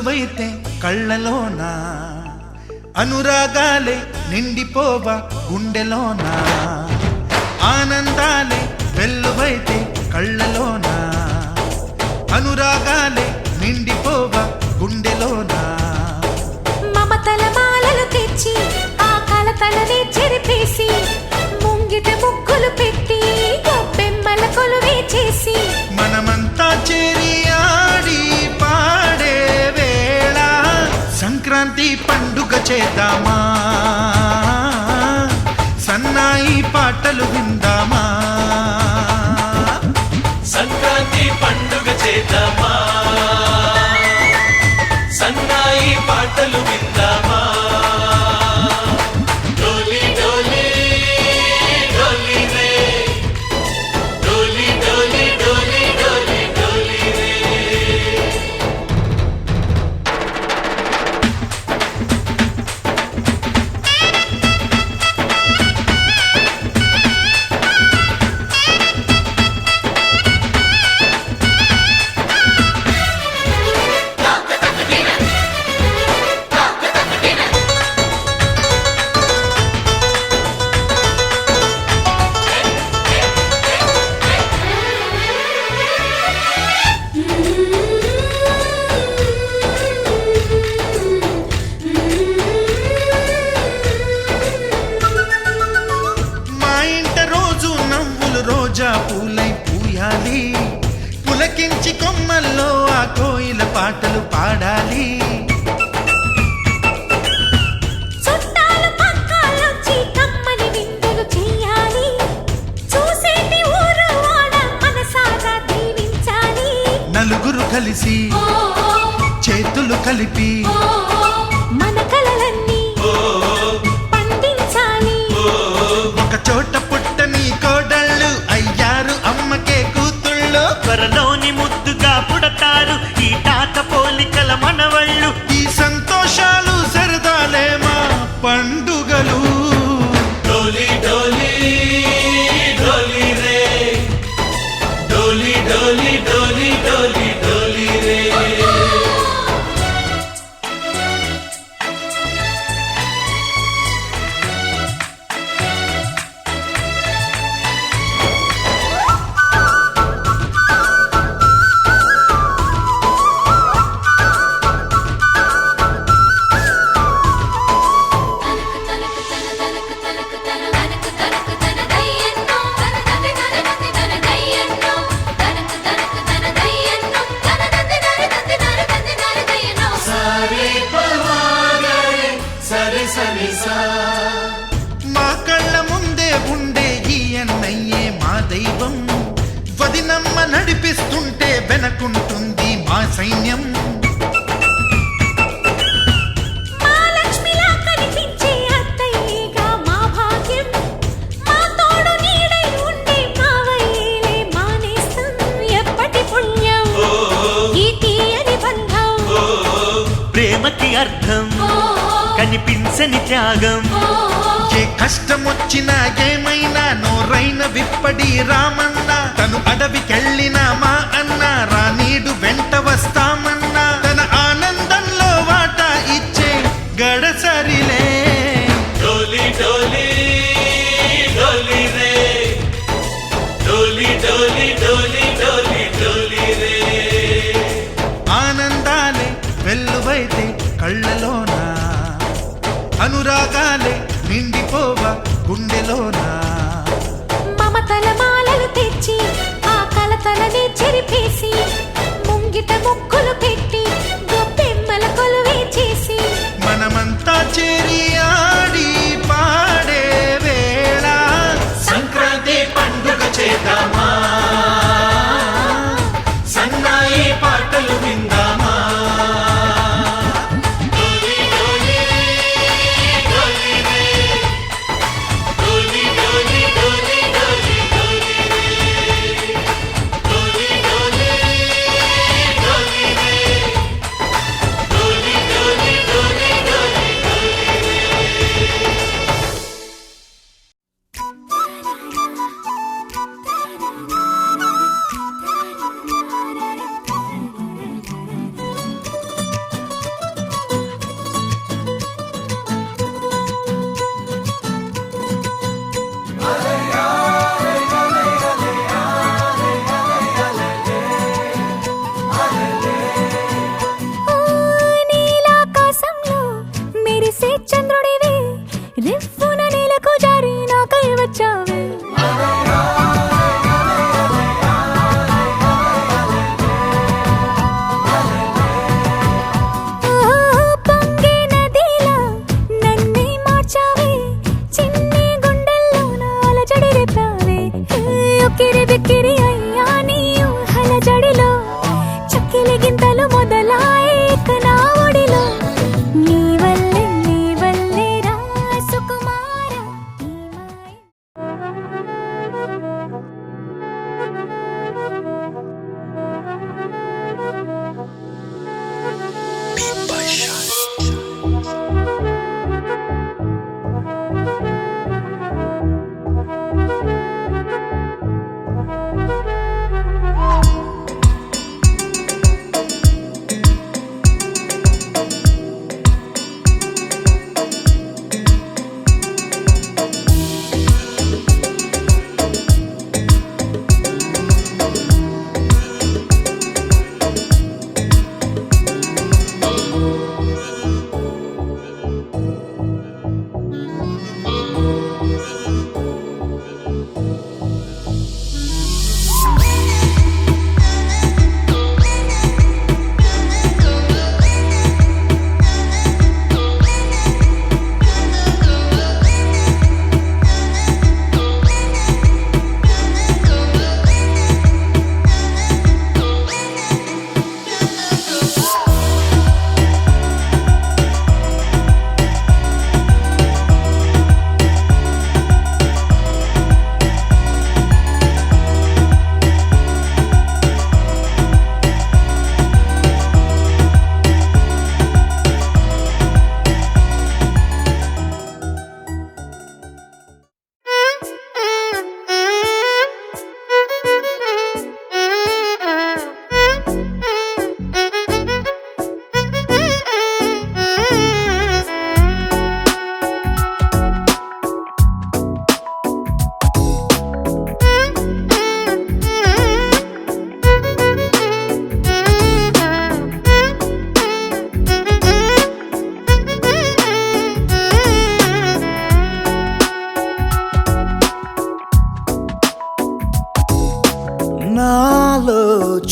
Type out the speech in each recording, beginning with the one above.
వెల్లువైతే కళ్ళలోనా, అనురాగాలే నిండిపోవ గుండెలోనా, ఆనందాలే వెల్లువైతే కళ్ళలోనా, అనురాగాలే నిండిపోవ గుండెలోనా. మమతల మాలలు తెచ్చి ఆ కలతలనే చెరిపేసి ముంగిట ముగ్గులు పెట్టి గొప్పెమ్మల కొలువే చేసి మనమంతా చేరి ఆడి పాడే వేళ సంక్రాంతి పండుగ చేద్దామా, సన్నాయి పాటలు విందామా, సంక్రాంతి పండుగ చేద్దామా, సన్నాయి పాటలు విందామా. డోలి డోలి డోలి రే, డోలి డోలి డోలి డోలి డోలి రే. రోజా పూలై పూయాలి, పులకించి కొమ్మల్లో ఆ కోయిల పాటలు పాడాలి. చుట్టాలు పక్కాలొచ్చి కమ్మని విందులు చెయ్యాలి, చూసేటి ఊరు వాడ మనసారా దీవించాలి. నలుగురు కలిసి చేతులు కలిపి మన కలలన్నీ పండించాలి. ఒక చోట పుట్టని కోడళ్ళు అయ్యారు అమ్మకే కూతుళ్ళు, త్వరలోని ముద్దుగా పుడతారు ఈ తాత పోలికల మనవళ్ళు. ఈ సంతోషాలు సరదాలే మా పండుగలు. డోలి డోలి డోలి రే, డోలి డోలి డోలి డోలి డోలి రే. మా కళ్ళ ముందే ఉండే ఈ అన్నయ్యే మా దైవం, వదినమ్మ నడిపిస్తుంటే వెనకుంటుంది మా సైన్యం. మా లక్ష్మిలా కనిపించే అత్తయ్యేగా మా భాగ్యం, మా తోడు నీడై ఉండే మావయ్యేలే మా నేస్తం. ఎప్పటి పుణ్యం ఈ తీయని బంధం, ప్రేమకి అర్థం కనిపించని త్యాగం. ఏ కష్టం వచ్చినా ఏమైనా నోరైన విప్పడి రామన్న, తను అడవికెళ్ళిన మా అన్న రానీడు వెంట వస్తామన్నా, తన ఆనందంలో వాటా ఇచ్చే గడసరిలే. డోలి డోలి డోలి రే, డోలి డోలి డోలి డోలి డోలి రే. ఆనందాలే వెల్లువైతే కళ్ళలోనా, అనురాగాలే నిండిపోవ గుండెలోనా. మమతల మాలలు తెచ్చి ఆ కలతలనే చెరిపేసి ముంగిట ముగ్గులు పెట్టి గొప్పెమ్మల కొలువే చేసి మనమంతా చేరి ఆడి పాడే వేళ సంక్రాంతి పండుగ చేద్దామా, సన్నాయి పాటలు విందామా. డోలి డోలి డోలి రే, డోలి డోలి డోలి డోలి డోలి రే, డోలి డోలి డోలి రే.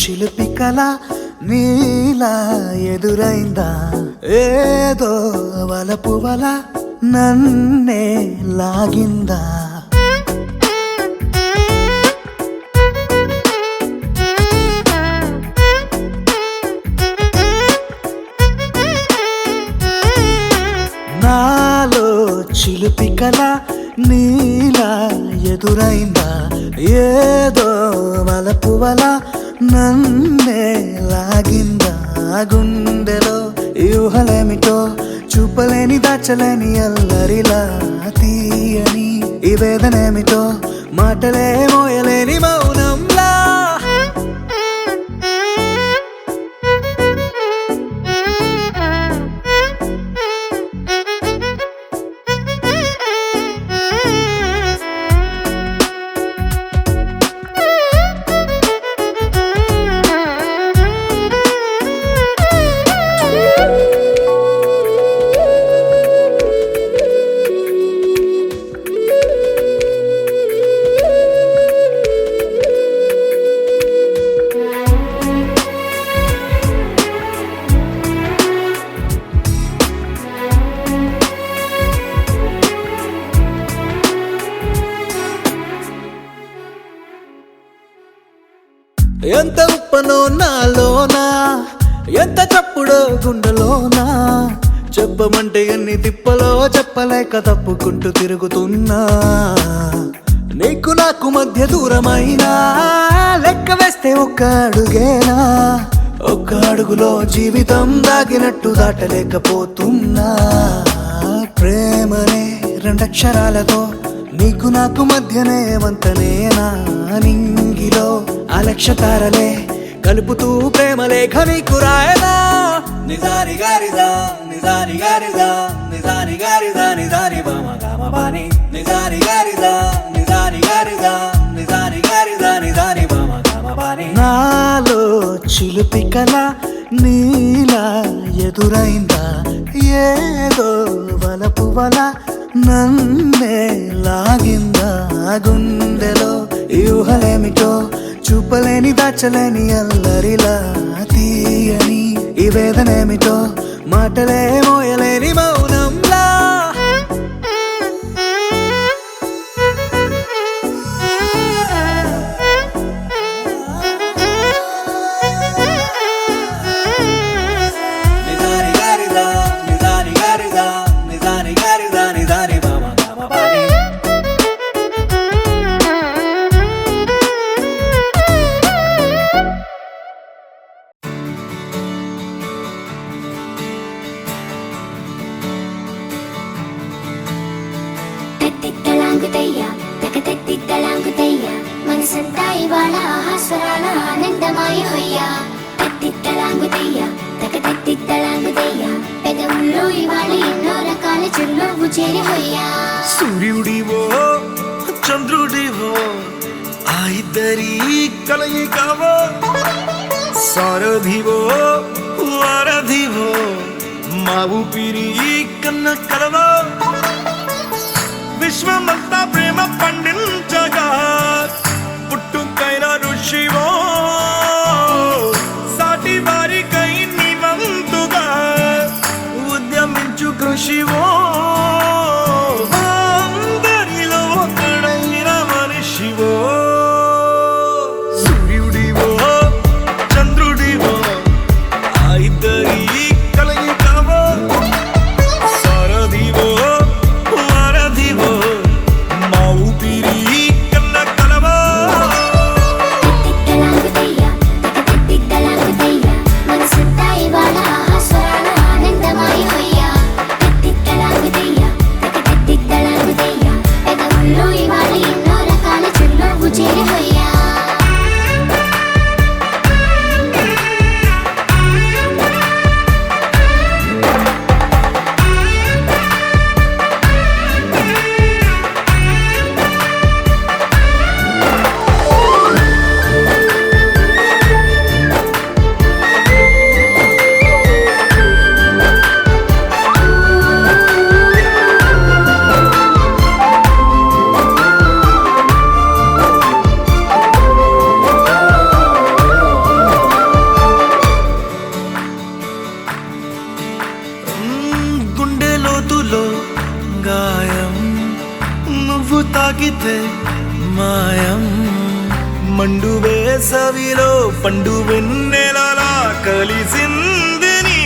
చిలిపి కల నీలా ఎదురైందా ఏదో వలపు వల నన్నే లాగిందా నాలో చిలిపి కల నీలా ఎదురైందా ఏదో వలపు వల నన్నే లాగిందా గుండెలో యూహలేమిటో చూపలేని దాచలేని అల్లరిలా తీయని ఈ వేదనేమిటో మాటలే మోయలేని మౌనంలా ఎంత ఉప్పనో నాలోనా ఎంత చప్పుడో గుండెలోనా చెప్పమంటే ఎన్ని తిప్పలో చెప్పలేక తప్పుకుంటూ తిరుగుతున్నా నీకు నాకు మధ్య దూరమైనా లెక్క వేస్తే ఒక్క అడుగేనా ఒక్క అడుగులో జీవితం దాగినట్టు దాటలేకపోతున్నా ప్రేమనే రెండక్షరాలతో నీకు నాకు మధ్యనే వంతనేనా నింగిలో అలక్ష్య తారలే కలుపుతూ ప్రేమ లేఖ నీకు రాయనా నిజారి గారిజా నిజారి గారిజా నిజారి గారిజా నిజారి బామ గామ బాని నిజారి గారిజా నిజారి గారిజా నిజారి గారిజా నిజారి బామ గామ బాని నాలో చిలిపి కల నీలా ఎదురైందా ఏదో వలపు వల నన్నే లాగిందా గుండెలో యూహలేమిటో చూపలేని దాచలేని అల్లరిలా తీయని ఈ వేదనేమిటో మాటలే మోయలేని మౌనంలా నిజారి గారిదా నిజారి గారిదా నిజారి గారిదా నిజారి బామ గామ బాని తత్తిత్తలాంగుతయ్య తకతత్తిత్తలాంగుతయ్య మనసంతా ఇవాళ ఆహాస్వరాల ఆనందమాయ హొయ్య తత్తిత్తలాంగుతయ్య తకతత్తిత్తలాంగుతయ్య పెదవుల్లో ఇవాళ ఎన్నో రకాల చిరునవ్వు చేరి హొయ్య సూర్యుడివో చంద్రుడివో ఆ ఇద్దరి కలయికవో సారథివో వారధివో మా ఊపిరి కన్న కలవో విశ్వమంతా ప్రేమ పండించగా పుట్టుకైన ఋషివో సాటి వారికై నివంతుగా ఉద్యమించు కృషివో అందరిలో ఒకడైన మనిషివో సూర్యుడివో చంద్రుడివో ఆ ఇద్దరి కలయికవో సారథివో వారధివో మా ఊపిరి తాకితే మాయం మండు వేసవిలో పండు వెన్నెలలా కలిసింది నీ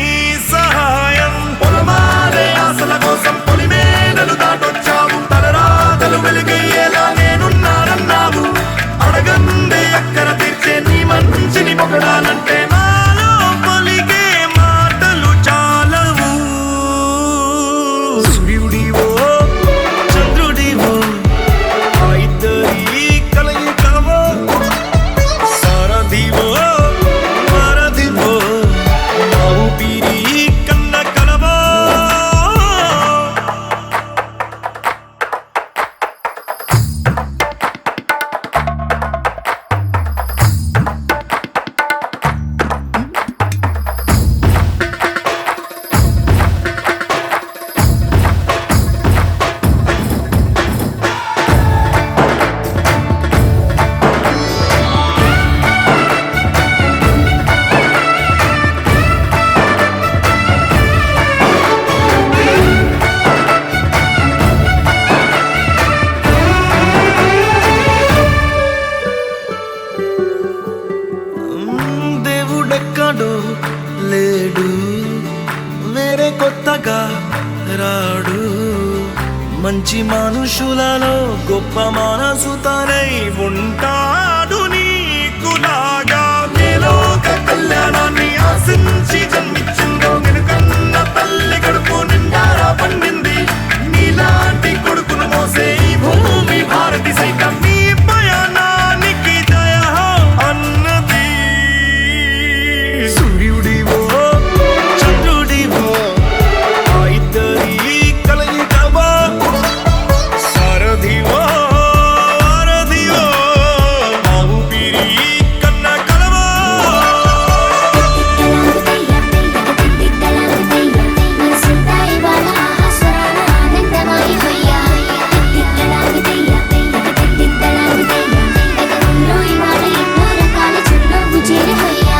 సహాయం పొలమారే ఆశల కోసం పొలిమేనలు దాటొచ్చావు తలరాతలు వెలుగయ్యేలా నేనున్నానన్నావు అడగందే అక్కర తీర్చే నీ మంచిని పొగడాలంటే నాలో పలికే మాటలు చాలవు సూర్యుడివో చంద్రుడివో ఆ ఇద్దరి కలయికవో సారథివో వారధివో నా ఊపిరి కన్న కలవో దేవుడెక్కడో లేడు వేరే కొత్తగా రాడు మంచి మనుషులలో గొప్ప మనసు తనై ఉంటాడు నీకులాగా నీలోక కళ్యాణాన్ని ఆశించి జన్మించిందో నిన్నుకన్న తల్లి గడుపు నిండారా పండింది నీలాంటి కొడుకును మోసే ఈ భూమి భారతి సైతం నీ పయనానికి జయ అన్నది సూర్యుడివో చంద్రుడివో ఆ ఇద్దరి కలయికవో సారథివో వారధివో నా ఊపిరి కన్న కలవో మనసంతా ఇవాళ ఆస్వరాల ఆనందమాయి హొయ్యా తిక్కలాగుతయ్యా తిక్కలాగుతయ్యా జగములో ఇవాళ ఎన్నో రకాల చిరునవ్వు చేరి హొయ్యా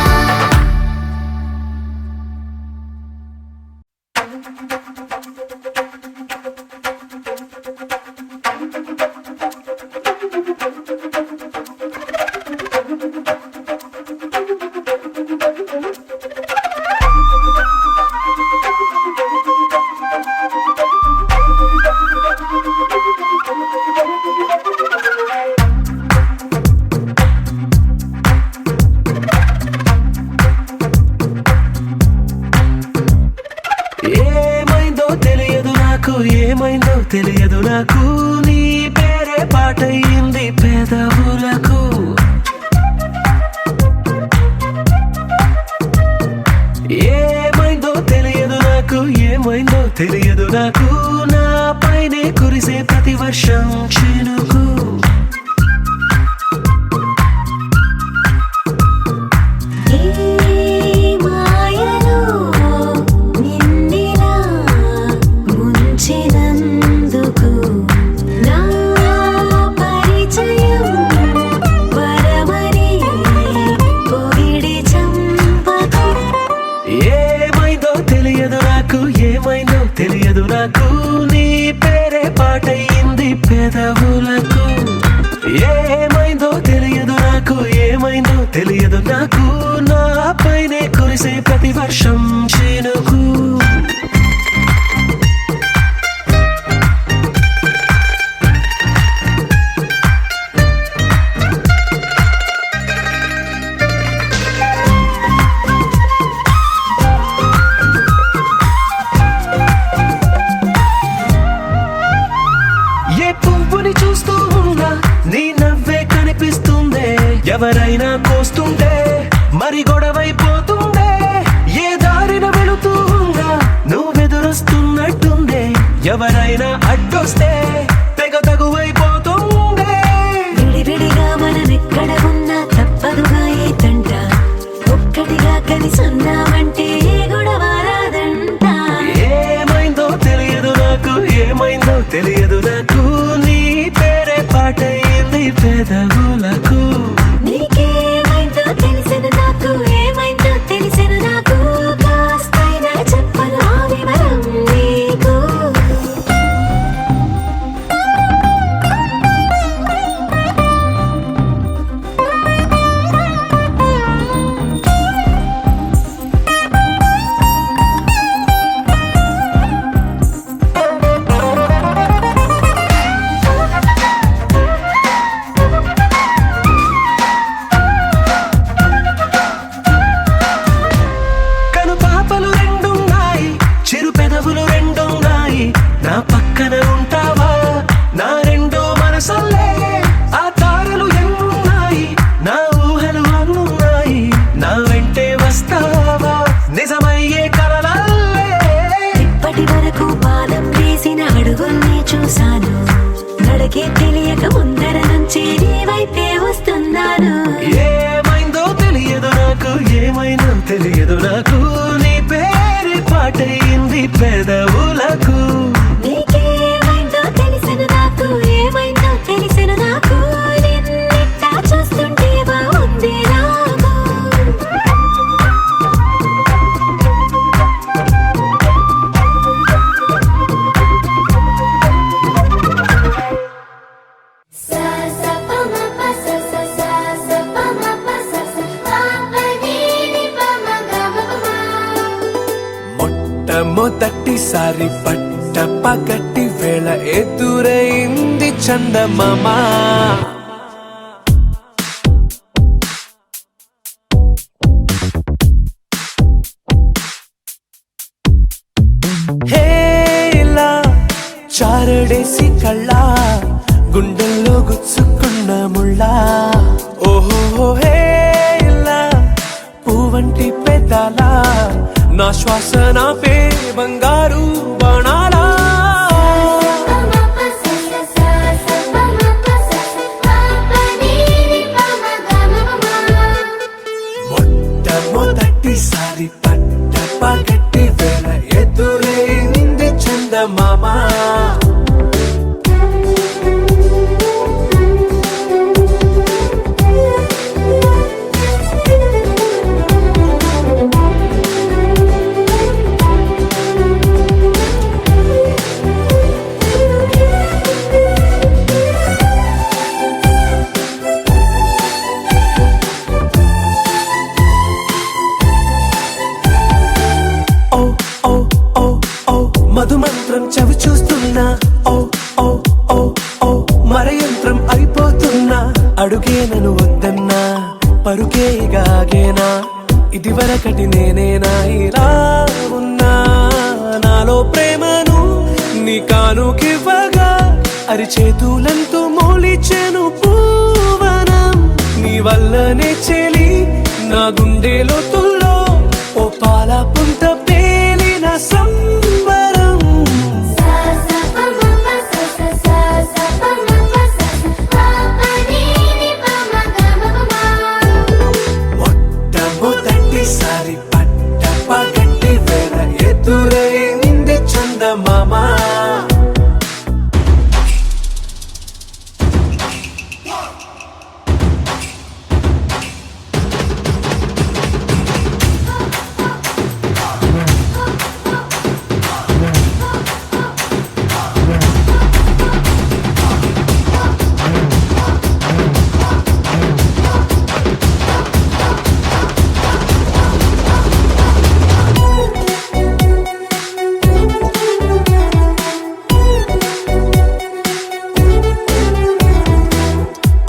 ఏమైందో తెలియదు నాకు ఏమైందో తెలియదు నాకు నీ పేరే పాటయింది పెదవులకు ఏమైందో తెలియదు నాకు ఏమైందో తెలియదు నాకు నా పైనే కురిసే ప్రతి వర్షం చినుకు మాయలో నిన్నిలా ముంచినందుకు నా పరిచయం వరమని పొగిడి చంపకు ఏమైందో తెలియదు నాకు ఏమైందో తెలియదు నాకు నీ పేరే పాటయింది పెదవులకు ఏమైందో తెలియదు నాకు ఏమైందో తెలియదు నాకు నా పైనే కురిసే ప్రతి వర్షం చినుకు ఏ పువ్వుని చూస్తూ ఉన్నా నీ నవ్వే కనిపిస్తుందే ఎవరైనా కోస్తుంటే మరి గొడవైపోతుందే ఏ దారిన వెళుతూ ఉన్నా నువ్వెదురొస్తున్నట్టుందే ఎవరైనా అడ్డొస్తే తెగ తగువైపోతుందే విడివిడిగా మనమెక్కడ ఉన్నా తప్పదుగా ఏ తంట ఒక్కటిగా కలిసి ఉన్నామంటే గొడవ రాదంట ఏమైందో తెలియదు నాకు ఏమైందో తెలియదు నాకు నీ పేరే పాటయింది పెదవులకు నీకేమైందో తెలిసిన నాకు ఏమైందో తెలిసిన నాకు కాస్తైనా చెప్పను ఆ వివరం నీకు మనసల్లే ఆ తారలు ఎన్నున్నాయి, నా ఊహలు అన్నాయి, నా వెంటే వస్తావా నిజమయ్యే కలలల్లే. ఇప్పటి వరకు పాదం వేసిన అడుగుల్ని చూశాను, నడకే తెలియక ముందర నుంచి నీ వైపే వస్తున్నాను. ఏమైందో తెలియదు నాకు, ఏమైందో తెలియదు నాకు, నీ పేరు పాటయింది పెదవులకు. నీకేమైందో తెలిసెను నాకు, ఏమైందో తెలిసెను నాకు, నిన్నిట్టా చూస్తుంటే బాగుంది నాకు. సా సా ప మ ప స స సా సా ప మ ప స స ప ప ని ని ప మ గ మ ప మ. మొట్టమొదటిసారి పట్ట పగటి వేళ ఎదురైంది చందమామ. హేలా చారడేసి కళ్ళ గుండెల్లో గుచ్చుకున్న ముళ్ళ. ఓహో హేలా పువ్వంటి పెదాల నా శ్వాస నాపే బంగారు బాణాలా. ప మ ప స స సా సా ప మ ప స స ప ప ని ని ప మ గ మ ప మ. మొట్టమొదటిసారి పట్ట పగటి వేళ ఎదురైంది చందమామ. ఓ ఓ ఓ ఓ మధుమంత్రం చవి చూస్తున్నా. ఓ ఓ ఓ ఓ మరయంత్రం అయిపోతున్నా. అడుగే నన్ను వద్దన్నా, పరుగే గాగేనా, ఇది వరకటి నేనేనా ఇలా ఉన్నా. నాలో ప్రేమను నీ కానుకివ్వగా అరిచేతులంతో మోలిచెను పూవనం. నీ వల్లనే చెలి నా గుండెలో తుల్లో ఓ పాల పుంత పేలిన సంబరం. సా సా ప మ ప స స సా సా ప మ ప స స ప ప ని ని ప మ గ మ ప మ. మొట్టమొదటిసారి పట్ట పగటి వేళ ఎదురైంది చందమామ.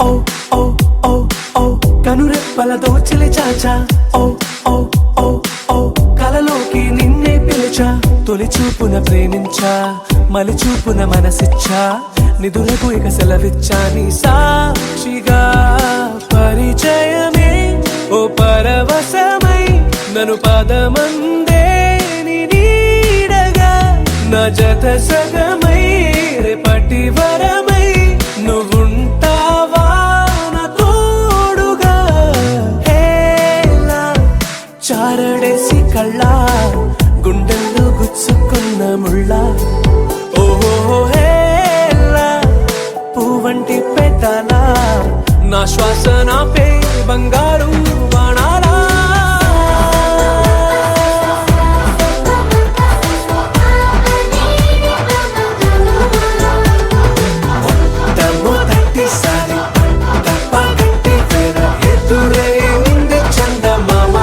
ఓ ఓ ఓ ఓ కనురెప్పల దోచిలి చాచా. ఓ ఓ ఓ ఓ కలలోకి నిన్నే పిలిచా. తొలి చూపున ప్రేమించా, మలి చూపున మనసిచ్చా, నిధులకు ఇక సెలవిచ్చా. నీ సాక్షిగా పరిచయమే ఓ పరవశమై నన్ను పదమందే నీ నీడగా, నా జత సగమై రేపటి వరమై నువ్వుంటావా నా తోడుగా. హేలా చారడేసి కళ్ళ గుండెల్లో గుచ్చుకున్న ముళ్ళ. ఓహో హేలా పువ్వంటి పెదాల నా శ్వాస నాపే బంగారు బాణాలా. మొట్టమొదటిసారి పట్ట పగటి వేళ ఎదురైంది చందమామ.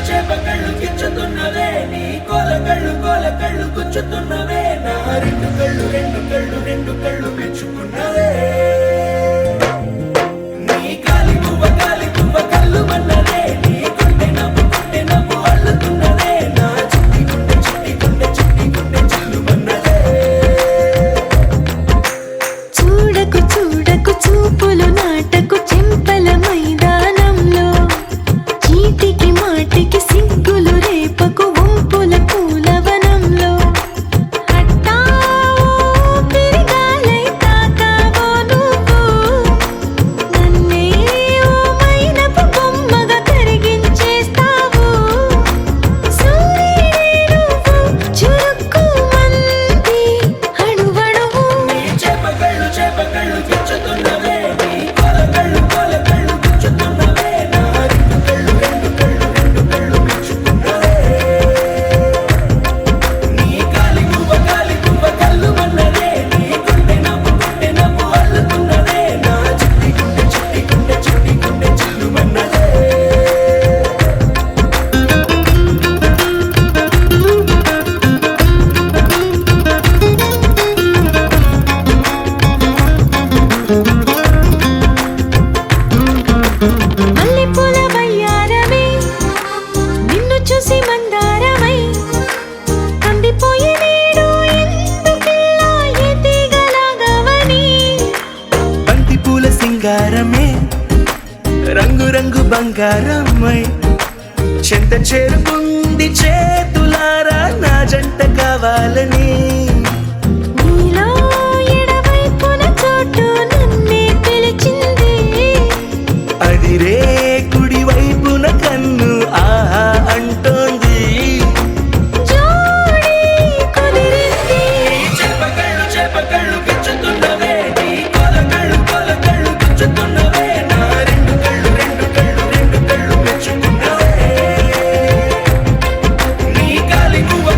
చేపకళ్ళు గిచ్చుతున్నవే, నీ కోలకళ్ళు గుచ్చుతున్నవే, నా రెండు కళ్ళు పెంచుకున్నవే. బంగారమ్మై చెంత చేరుకుంది చేతులారా నా జంట కావాలని నీలో ఎడవైపున చోటు నన్నే పిలిచింది అదిరే కుడి వైపున కన్ను ఆహా అంటోంది జోడి కుదిరింది చేపకళ్ళు గిచ్చుతున్నవే నీ కొలకళ్ళు గిచ్చుతున్నవే నా రెండు కళ్ళు మెచ్చుకున్నవే నీ కాలి మువ్వ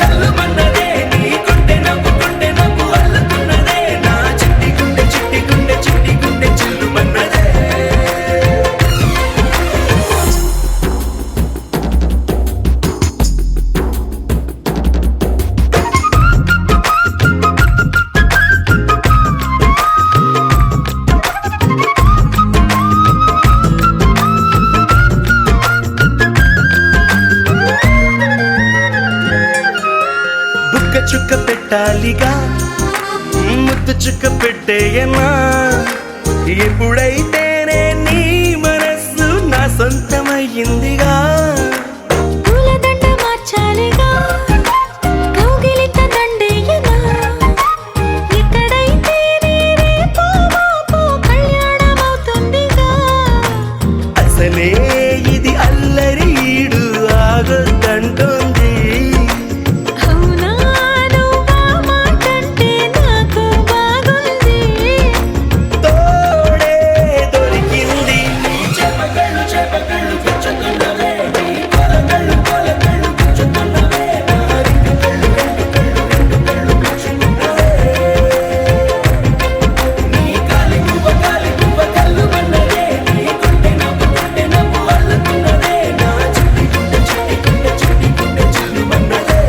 కళ్ళు మన్నదే నీ కొంటె నవ్వు అల్లుతున్నదే నా చిట్టి గుండె చిల్లు మన్నదే బుక్క చుక్క పెట్టాలిగా ముద్దు చుక్క పెట్టేయనా ఎప్పుడైతేనే నీ మనస్సు నా సొంతమయ్యిందిగా పూలదండ మార్చాలిగా కౌగిలిత దండేయనా ఎక్కడైతే రేపో మాపో కళ్యాణమవుతుందిగా అసలే ఇది అల్లరి ఈడు ఆగొద్దంటోంది అవునా నువ్వా మాటంటే నాకు బాగుంది తోడే దొరికింది చేపకళ్ళు గిచ్చుతున్నవే నీ కొలకళ్ళు గిచ్చుతున్నవే నా రెండు కళ్ళు మెచ్చుకున్నవే నీ కాలి మువ్వ కళ్ళు మన్నదే నీ కొంటె నవ్వు అల్లుతున్నదే నా చిట్టి గుండె చిల్లు మన్నదే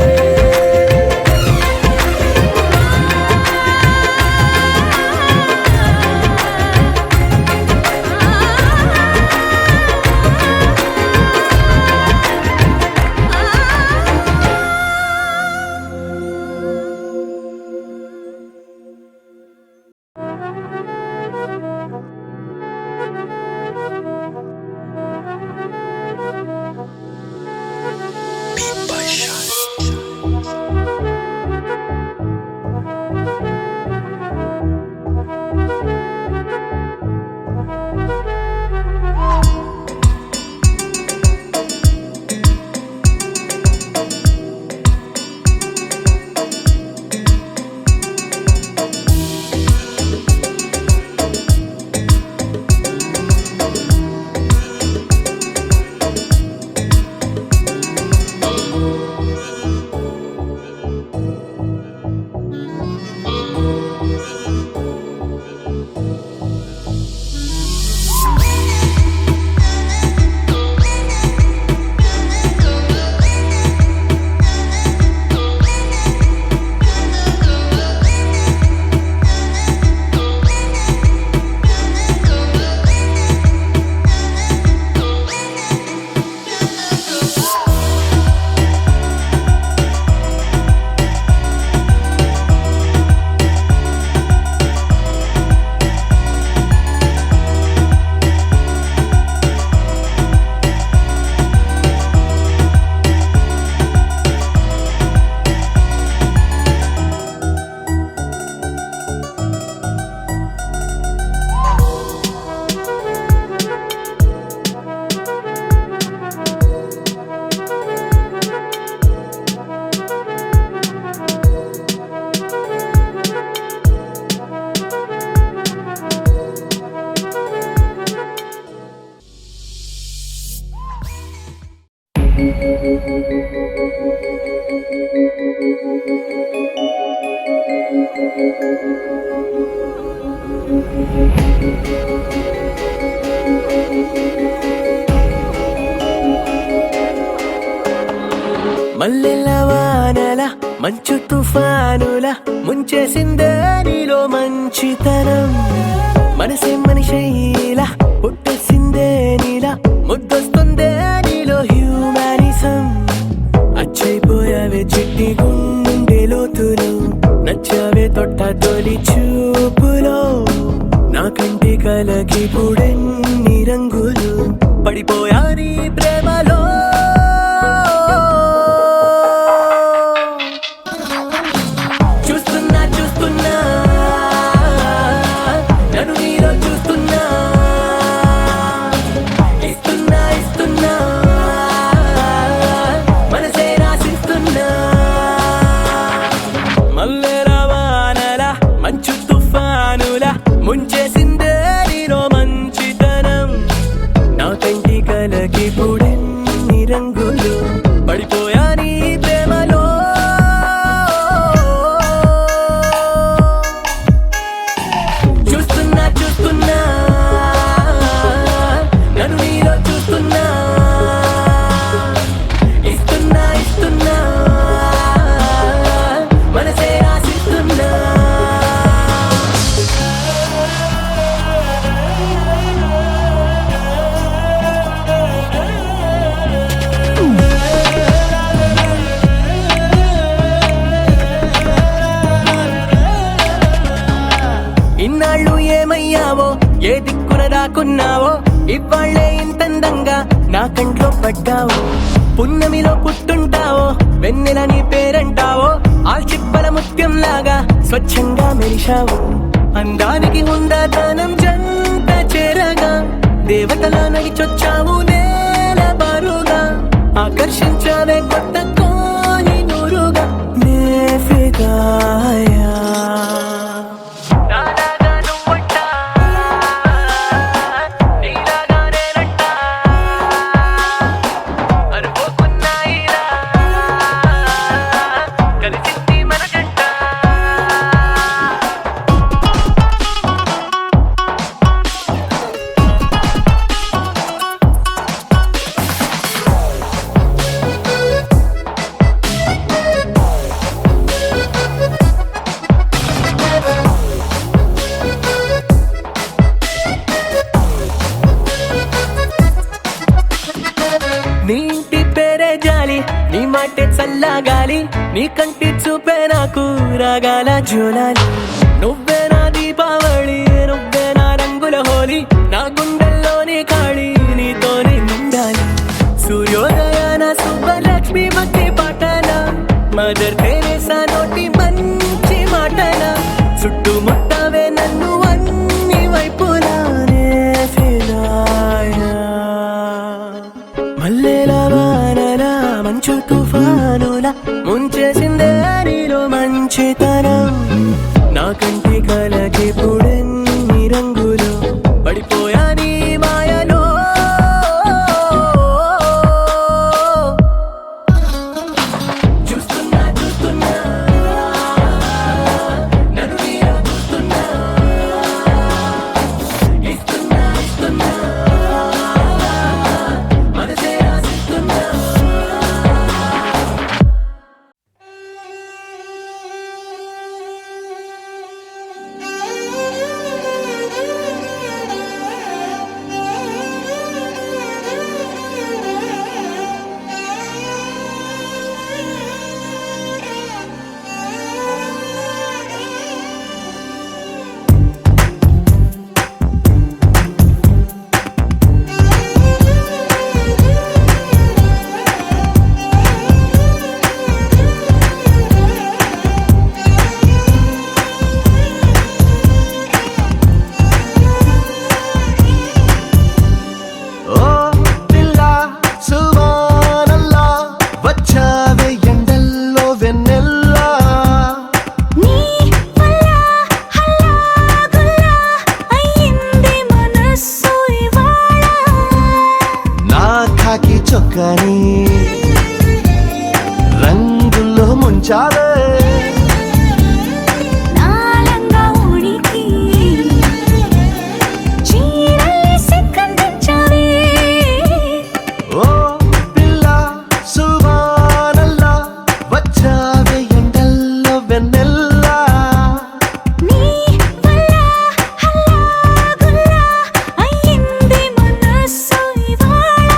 మల్లెల వానల మంచు తుఫానుల ముంచేసిందే నీలో మంచితనం మనసే మనిషైలా పుట్టేసిందే నీలా ముద్దొస్తుందే నీలో హ్యూమానిజం అచ్చైపోయావే చిట్టి గుండె లోతులు నచ్చావే తొట్ట తొలి చూపులో నా కంటి కలకి పుడెన్ని రంగులు పడిపోయా నీ ప్రేమలో చూస్తున్నా చూస్తున్నా నన్ను నీలో చూస్తున్నా ఇస్తున్నా ఇస్తున్నా మనసే రాసిస్తున్నా మల్లెల వానలా మంచు తుఫానులా ముంచేసిందే నీలో మంచితనం నా కంటి కలకి పుడెన్ని రంగులు పడిపోయా నీ ప్రేమలో చూస్తున్నా చూస్తున్నా నన్ను నీలో చూస్తున్నా ఇస్తున్నా ఇస్తున్నా మనసే రాసిస్తున్నా ఇన్నాళ్ళు ఏమయ్యావో ఏ దిక్కున దాక్కున్నావో ఇవాళ్లే ఇంతందంగా నా కంట్లో పడ్డావు పున్నమిలో పుట్టుంటావో వెన్నెల నీ పేరంటావో ఆల్చిప్పల ముత్యం లాగా స్వచ్ఛంగా మెరిశావు అందానికి ఉందాదనం జంట చేరగా దేవతలా నడిచొచ్చావు నేల బారుగా ఆకర్షించావే కొత్త కోని నూరుగా నే ఫిదాయా నీ ఇంటి పేరే జాలి నీ మాటే చల్లగాలి నీ కంటి చూపే నాకు రాగాల జోలాలి నువ్వే నా దీపావళి నువ్వే నా రంగుల హోలీ నా గుండెల్లోని ఖాళీ నీతోనే నిండాలి సూర్యోదయాన సుబ్బలక్ష్మి మధ్య పాటల మదర్ తెరేసా నోటి మంచి మాటల చుట్టుముట్టవే నన్ను అన్ని వైపులానే ఫిదాయా మల్లెల వానలా మంచు తుఫానులా ముంచేసిందే నీలో మంచితనం నా కంటి కలకి పుడెన్ని రంగులు పడిపోయా నీ మాయలో చూస్తున్నా చూస్తున్నా నన్ను నీలో చూస్తున్నా ఇస్తున్నా ఇస్తున్నా మనసే రాసిస్తున్నా ఓ పిల్ల సువానల్లా వచ్చావే ఎండల్లో వెన్నెల్లా నీ వల్ల హల్లా గుల్లా అయ్యింది మనస్సు ఇవాళ నా ఖాకి చొక్కాని రంగుల్లో ముంచావే నాలంగా ఉనికి చీరల్ని సిగ్గందించావే ఓ పిల్ల సువానల్లా వచ్చావే ఎండల్లో వెన్నెల్లా నీ వల్ల హల్లా గుల్లా అయ్యింది మనస్సు ఇవాళ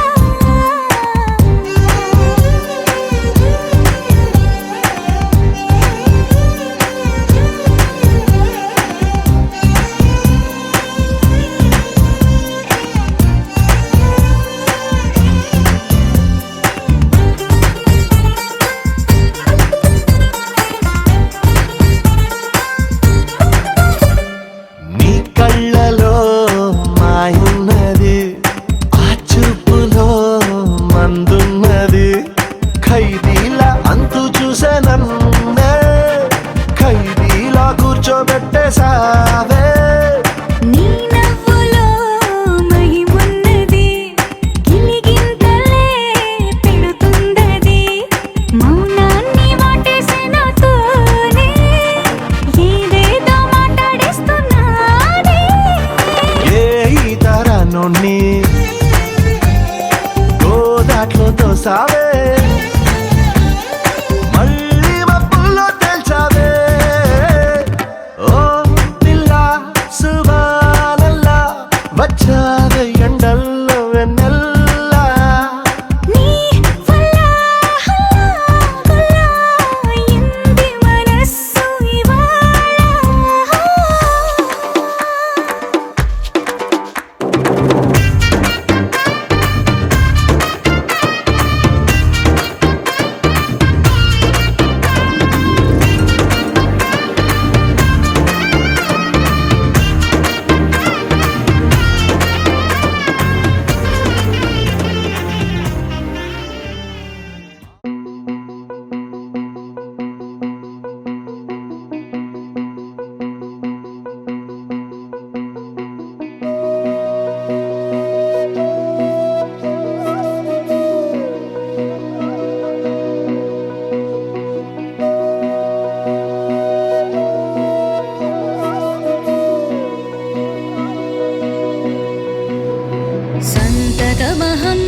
सन्ततमहं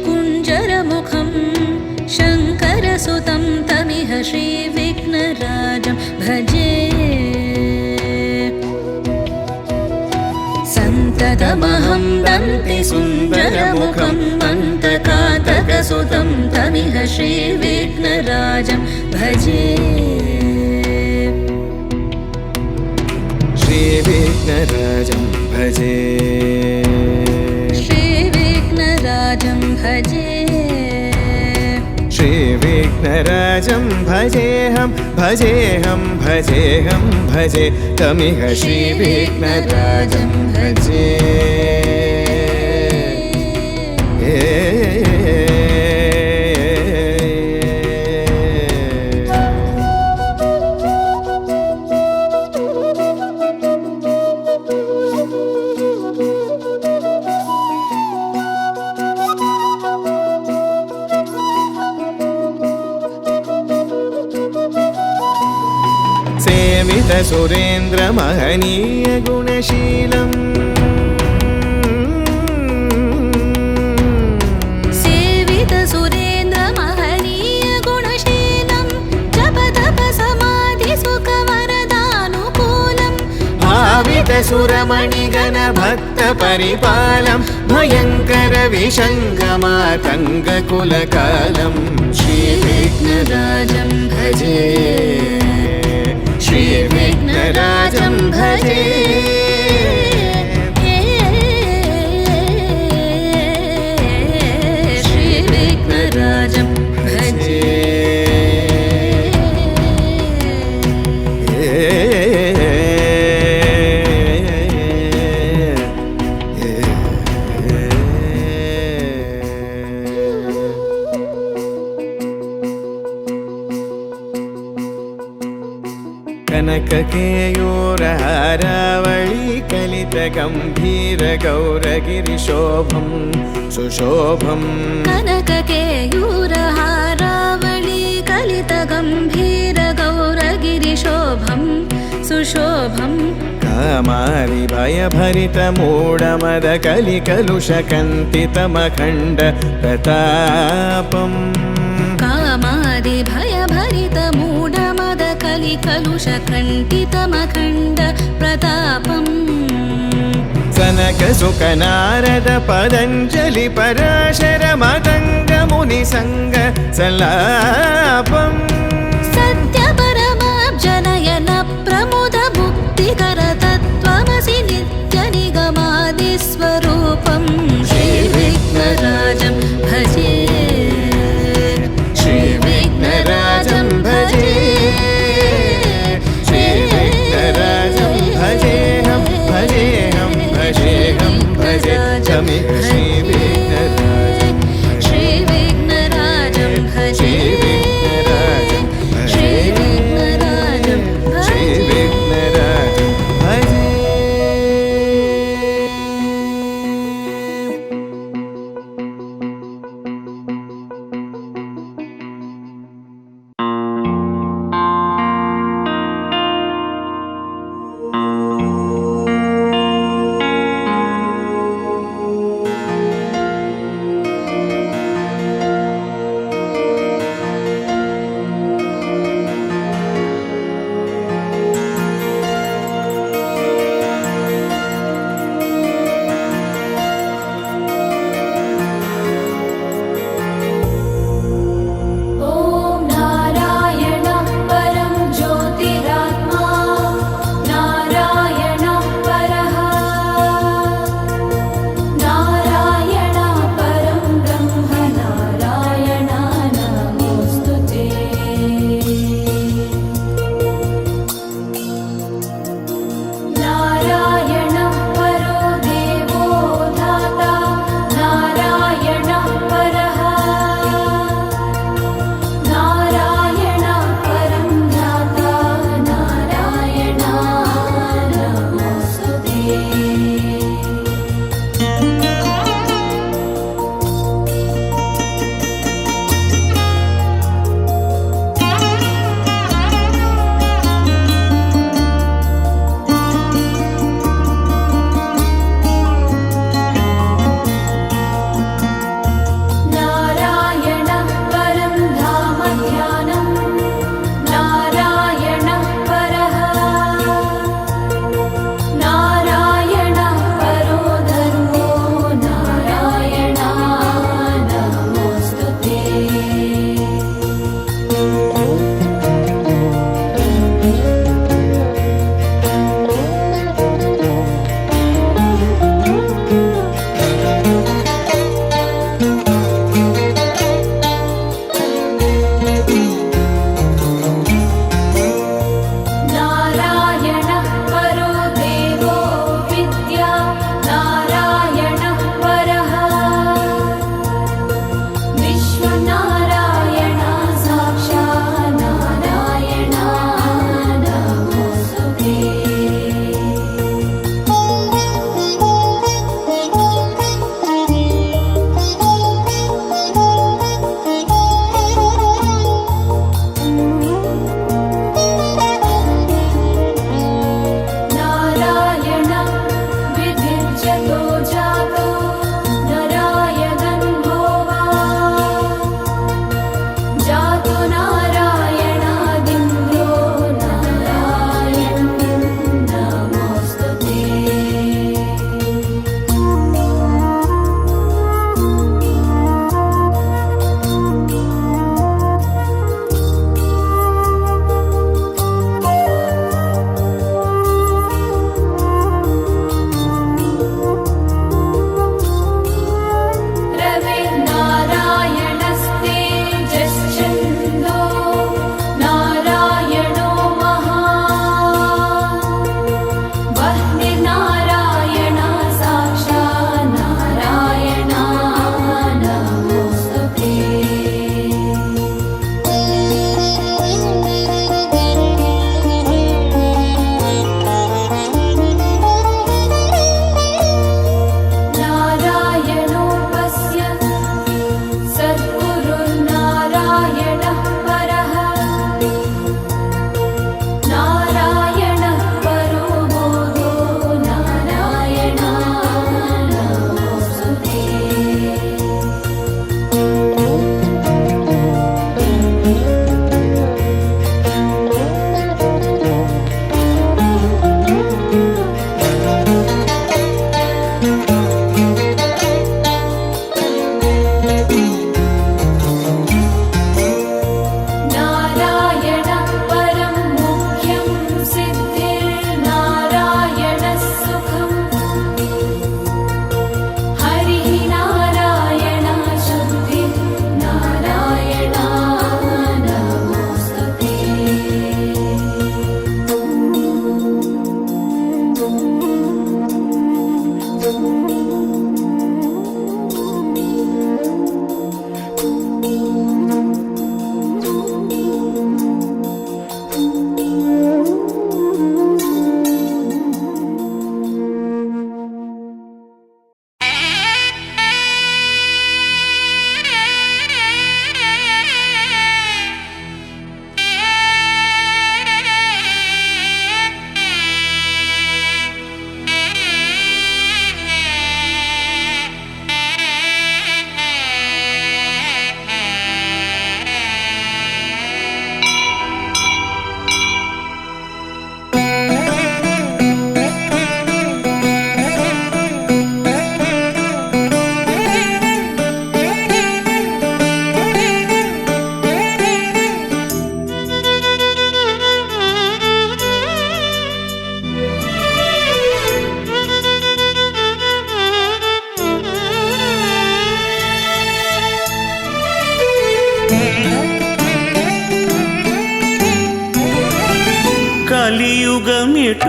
कुञ्जरमुखं शङ्करसुतं तमिह श्रीविघ्नराजं भजे सन्ततमहं दन्तिसुन्दरमुखं मन्तकातकसुतं तमिह श्रीविघ्नराजं भजे श्रीविघ्नराजं भजे श्रीविघ्नराजं भजे श्रीविघ्नराजं भजेऽहं भजेऽहं भजेऽहं भजे तमिह श्रीविघ्नराजं भजे सेवित सुरेन्द्र महनीय गुणशीलम् सेवित सुरेन्द्र महनीय गुणशीलं जप तप समाधि सुख वरदानुकूलम् भावित सुरमणिगण भक्त परिपालं भयङ्कर विशङ्गमातङ्ग कुलकालं श्रीविघ्नराजं भजे श्रीविघ्नराजं भजे श्रीविघ्नराजं भजे कनककेयूरहारावळी कलितगम्भीरगौरगिरिशोभं सुशोभं कनककेयूरहारावळी कलितगम्भीरगौरगिरिशोभं सुशोभं कामारि भयभरितमूढमद कलिकलुषकन्तितमखण्ड प्रतापम् कामादि भयभरितमूढमद कलिकलुषकण्टितमखण्ड प्रतापम् सनक सुख नारद पतञ्जलि पराशर मतङ्ग मुनिसङ्ग सल्लापम् सत्यपरमाब्जनयन प्रमुद मुक्तिकर तत्त्वमसि नित्यनिगमादिस्वरूपं श्रीविघ्नराजं भजे श्रीविघ्नराजं भजे श्रीविघ्नराजं भजेऽहं भजेऽहं भजेऽहं भजे तमिह श्रीविघ्नराजं श्रीविघ्नराजं भजे श्रीविघ्नराजं श्रीविघ्नराजं भजे श्रीविघ्नराजं भजे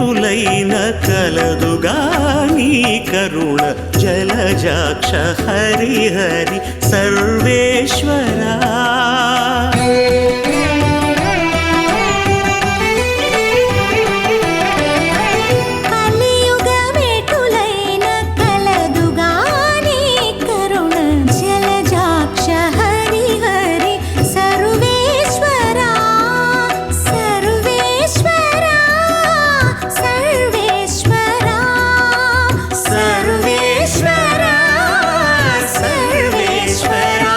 మెటులైన కలదుగా నీ కరుణ జలజాక్ష హరి హరి సర్వేశ్వరా కలియుగ మెటులైన కలదుగా నీ కరుణ జలజాక్ష హరి హరి సర్వేశ్వరా సర్వేశ్వరా సర్వేశ్వరా సర్వేశ్వరా సర్వేశ్వరా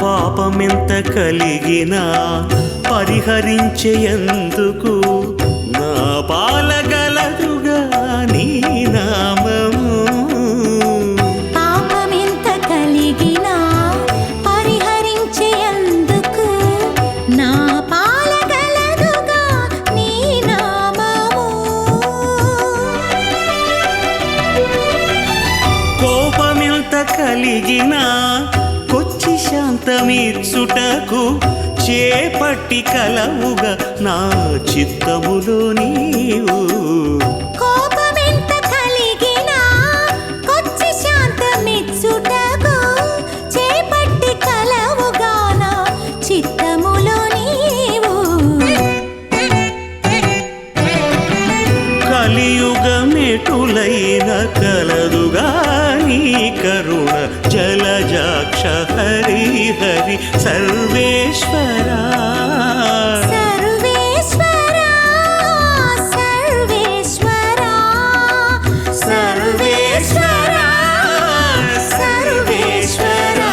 పాపమెంత కలిగినా పరిహరించేందుకు నా పాలగలదుగా నీ నామము పాపమెంత కలిగినా పరిహరించేందుకు నా పాలగలదుగా నీ నామము కోపమెంత కలిగినా కొచ్చి శాంతమిచ్చుటకు చేపట్టి కలవుగా నా చిత్తములో నీవు కోపమెంత కలిగినా కొచ్చి శాంతమిచ్చుటకు చేపట్టి కలవుగా నా చిత్తములో నీవు కలియుగ మెటులైన కలదుగా నీ కరుణ జలజాక్ష హరి హరి సర్వేశ్వరా సర్వేశ్వరా సర్వేశ్వరా సర్వేశ్వరా సర్వేశ్వరా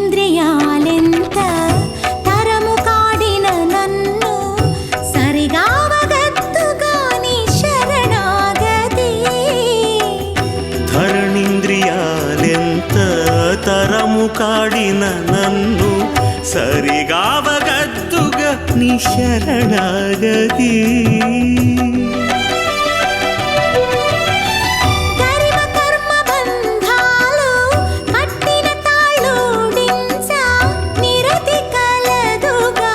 ధరణింద్రియాలెంత తరము కాడిన నన్ను సరిగావగత్తుగా నీ శరణాగతి ధరణింద్రియాలెంత తరము కాడిన నన్ను సరిగావగద్దుగా నీ శరణాగతి గరిమ కర్మ బంధాలు కట్టిన తాళూడించ నిరతి కలదుగా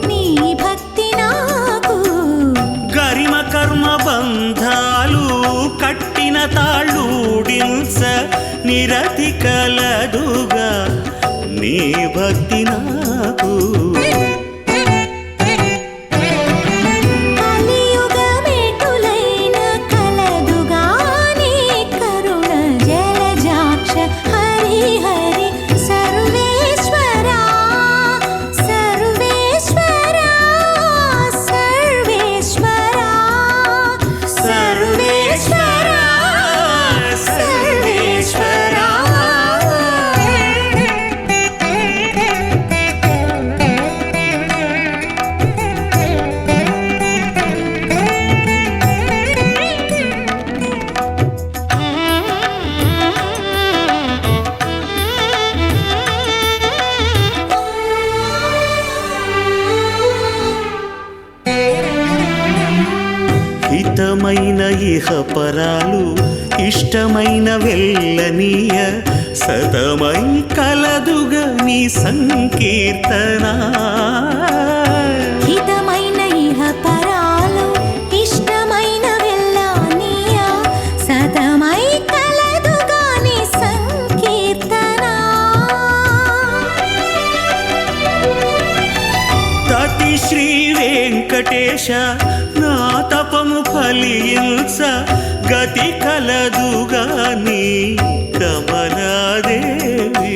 నీ భక్తి నాకు గరిమ కర్మ బంధాలు కట్టిన తాళూడించ నిరతి కలదుగా నీ భక్తి నాకు కలియుగ మెటులైన కలదుగా నీ కరుణ జలజాక్ష హరి హరి సర్వేశ్వరా సర్వేశ్వరా సర్వేశ్వరా సర్వేశ్వరా సర్వేశ్వరా హితమైన ఇహపరాలు ఇష్టమైన వెళ్ళనీయ సతమై కలదుగా నీ సంకీర్తన హితమైన వెంకటేశ నా తపము ఫలించ గతి కలదుగాని కమలాదేవి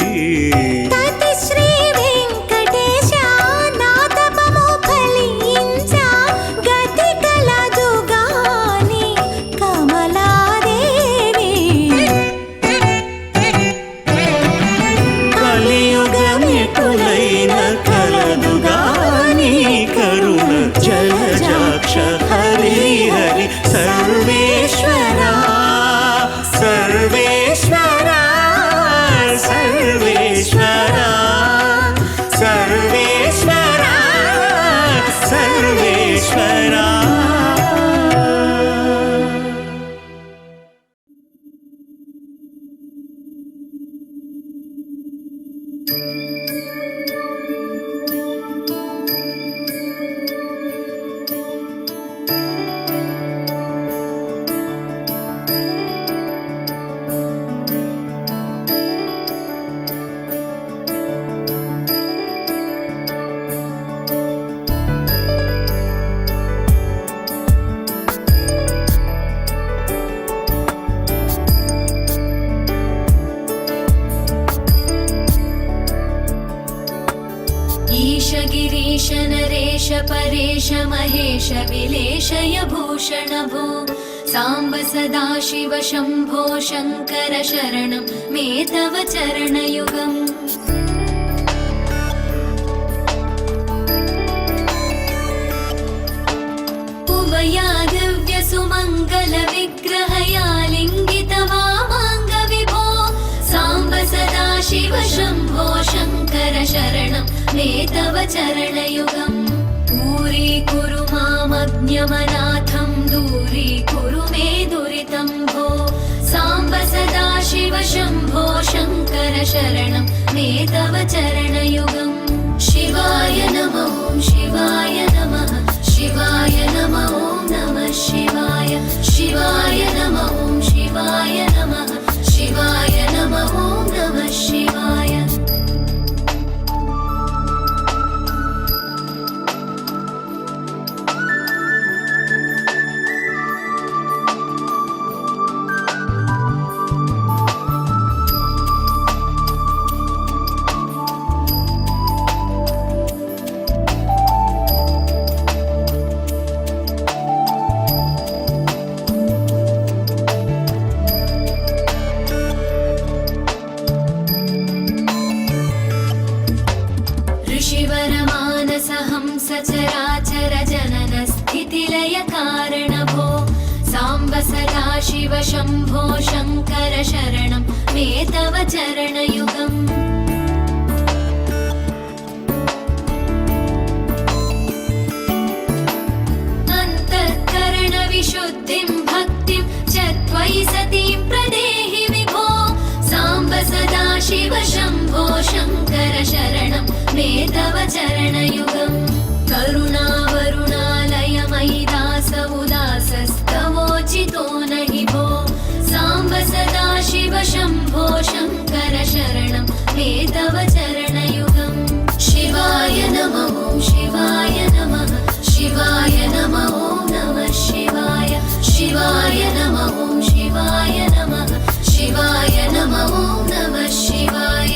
తతి శ్రీ వెంకటేశ నా తపము ఫలించ గతి కలదుగాని కమలాదేవి కలియుగమిటులైన కలదుగాని కరుణ జలజాక్ష హరి హరి సర్వేశ్వరా సర్వేశ్వరా సర్వేశ్వరా సర్వేశ్వరా సర్వేశ్వరా ईश गिरीश नरेश परेश महेश विलेशय भूषण भो साम्ब सदाशिव शम्भो शङ्कर शरणं मे तव चरणयुगम् उमया दिव्यसुमङ्गलविग्रहया लिङ्गितवामाङ्ग विभो साम्ब सदाशिव शम्भो शङ्कर शरणं मे तव चरणयुगम् दूरीकुरु मामज्ञमनाथं दूरीकुरु मे दुरितं भो साम्ब सदाशिव शम्भो शङ्कर शरणं मे तव चरणयुगम् शिवाय नमः शिवाय नमः शिवाय नमः नमः शिवाय शिवाय नमः शिवाय नमः शिवाय नमः नमः शिवाय ऋषिवरमानसहंस चराचर जनन स्थितिलय कारण भो साम्ब सदाशिव शम्भो शङ्कर शरणं मे तव चरणयुगम् अन्तःकरणविशुद्धिं भक्तिं च त्वयि सतीं प्रदेहि विभो साम्ब सदाशिव शम्भो शङ्कर शरणं मे तव चरणयुगम् करुणावरुणालयमयि दास उदासस्तवोचितो नहि भो साम्ब सदाशिव शम्भो शङ्कर शरणं मे तव चरणयुगम् शिवाय नमः शिवाय नमः शिवाय नमः नमः शिवाय शिवाय नमः शिवाय नमः शिवाय नमः नमः शिवाय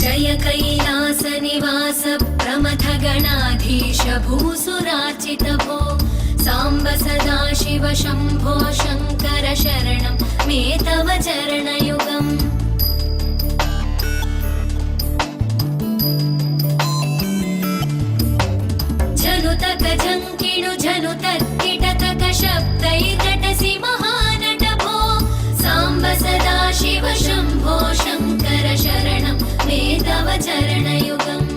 जय कैलासनिवास प्रमथगणाधीश भूसुरार्चित भो साम्ब सदाशिव शम्भो शङ्कर शरणं मे तव चरणयुगम् जनुतक जङ्किणु जनुतत्किटतक शब्दैर्नटसि महानट भो साम्ब सदाशिव शम्भो शङ्कर शरणं मे तव चरणयुगम्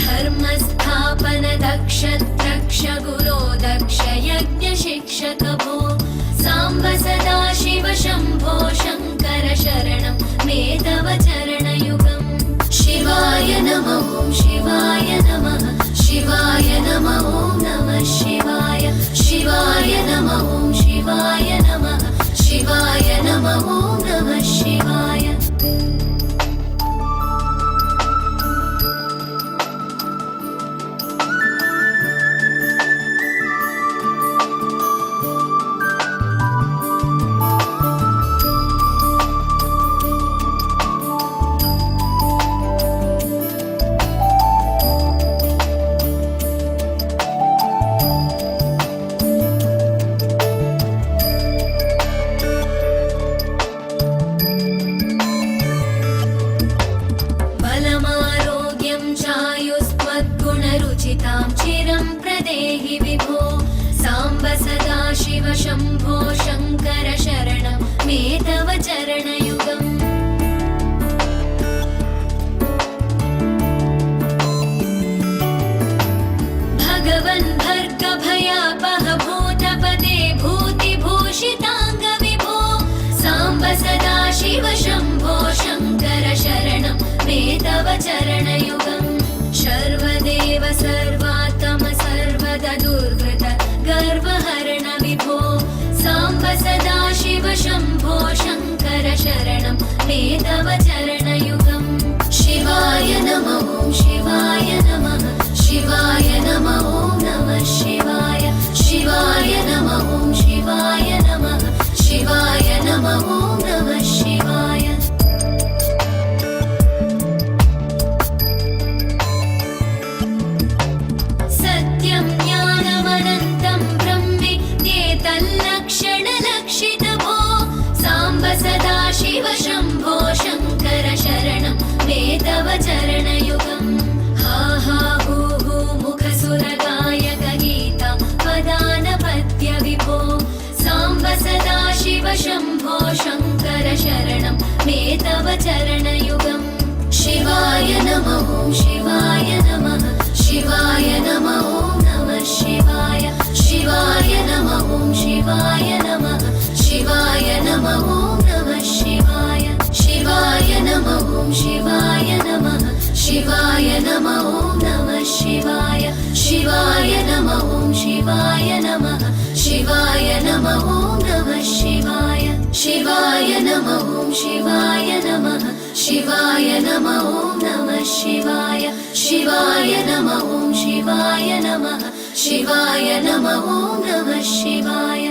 धर्मस्थापन दक्ष दक्ष गुरो दक्ष यज्ञ शिक्षक भो साम्ब सदा शिव शम्भो शङ्कर शरणं मे तव चरणयुगम् शिवाय नमः शिवाय नमः शिवाय नमः नमः शिवाय शिवाय नमः शिवाय नमः शिवाय नमः नमः शिवाय चायुस्त्वद्गुणरुचितां चिरं प्रदेहि विभो साम्ब सदा शिव शम्भो शङ्कर शरणं मे तव चरणयुगम् भगवन् भर्गभयापह भूतपदे भूतिभूषिताङ्ग विभो साम्ब सदा शिव शम्भो शङ्कर शरणं मे तव चरणयुगम् सर्वदेव सर्वात्म सर्वद दुर्वृत गर्वहरण विभो साम्ब सदा शिव शम्भो शङ्कर शरणं मे तव चरणयुगम् शिवाय नमः शिवाय नमः शिवाय नमः नमः शिवाय शिवाय नमः शिवाय नमः शिवाय नमः नमः शिवाय सत्यं ज्ञानमनन्तं ब्रह्मेत्येतल्लक्षणलक्षितभो साम्ब सदा शिव शम्भो शङ्कर शरणं मे तव चरणयुगम् हा हा हू हू मुखसुरगायक गीता वदानपद्य विभो साम्ब सदा शिव शम्भो शङ्कर शरणं मे तव चरणयुगम् शिवाय नमः शिवाय नमः शिवाय नमः नमः शिवाय शिवाय नमः शिवाय नमः शिवाय नमः नमः शिवाय शिवाय नमः शिवाय नमः शिवाय नमः नमः शिवाय शिवाय नमः शिवाय नमः शिवाय नमः नमः शिवाय शिवाय नमः शिवाय नमः शिवाय नमः नमः शिवाय शिवाय नमः शिवाय नमः शिवाय नमः नमः शिवाय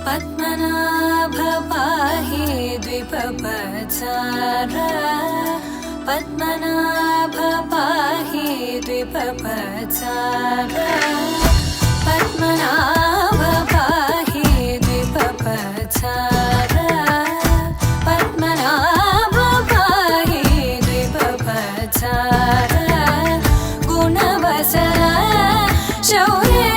पद्मनाभ पाहि द्विपपचार पद्मनाभ पाहि द्विपपचार पद्मनाभ पाहि द्विपपचार पद्मनाभ पाहि द्विपपचार गुणवसर शौर्ये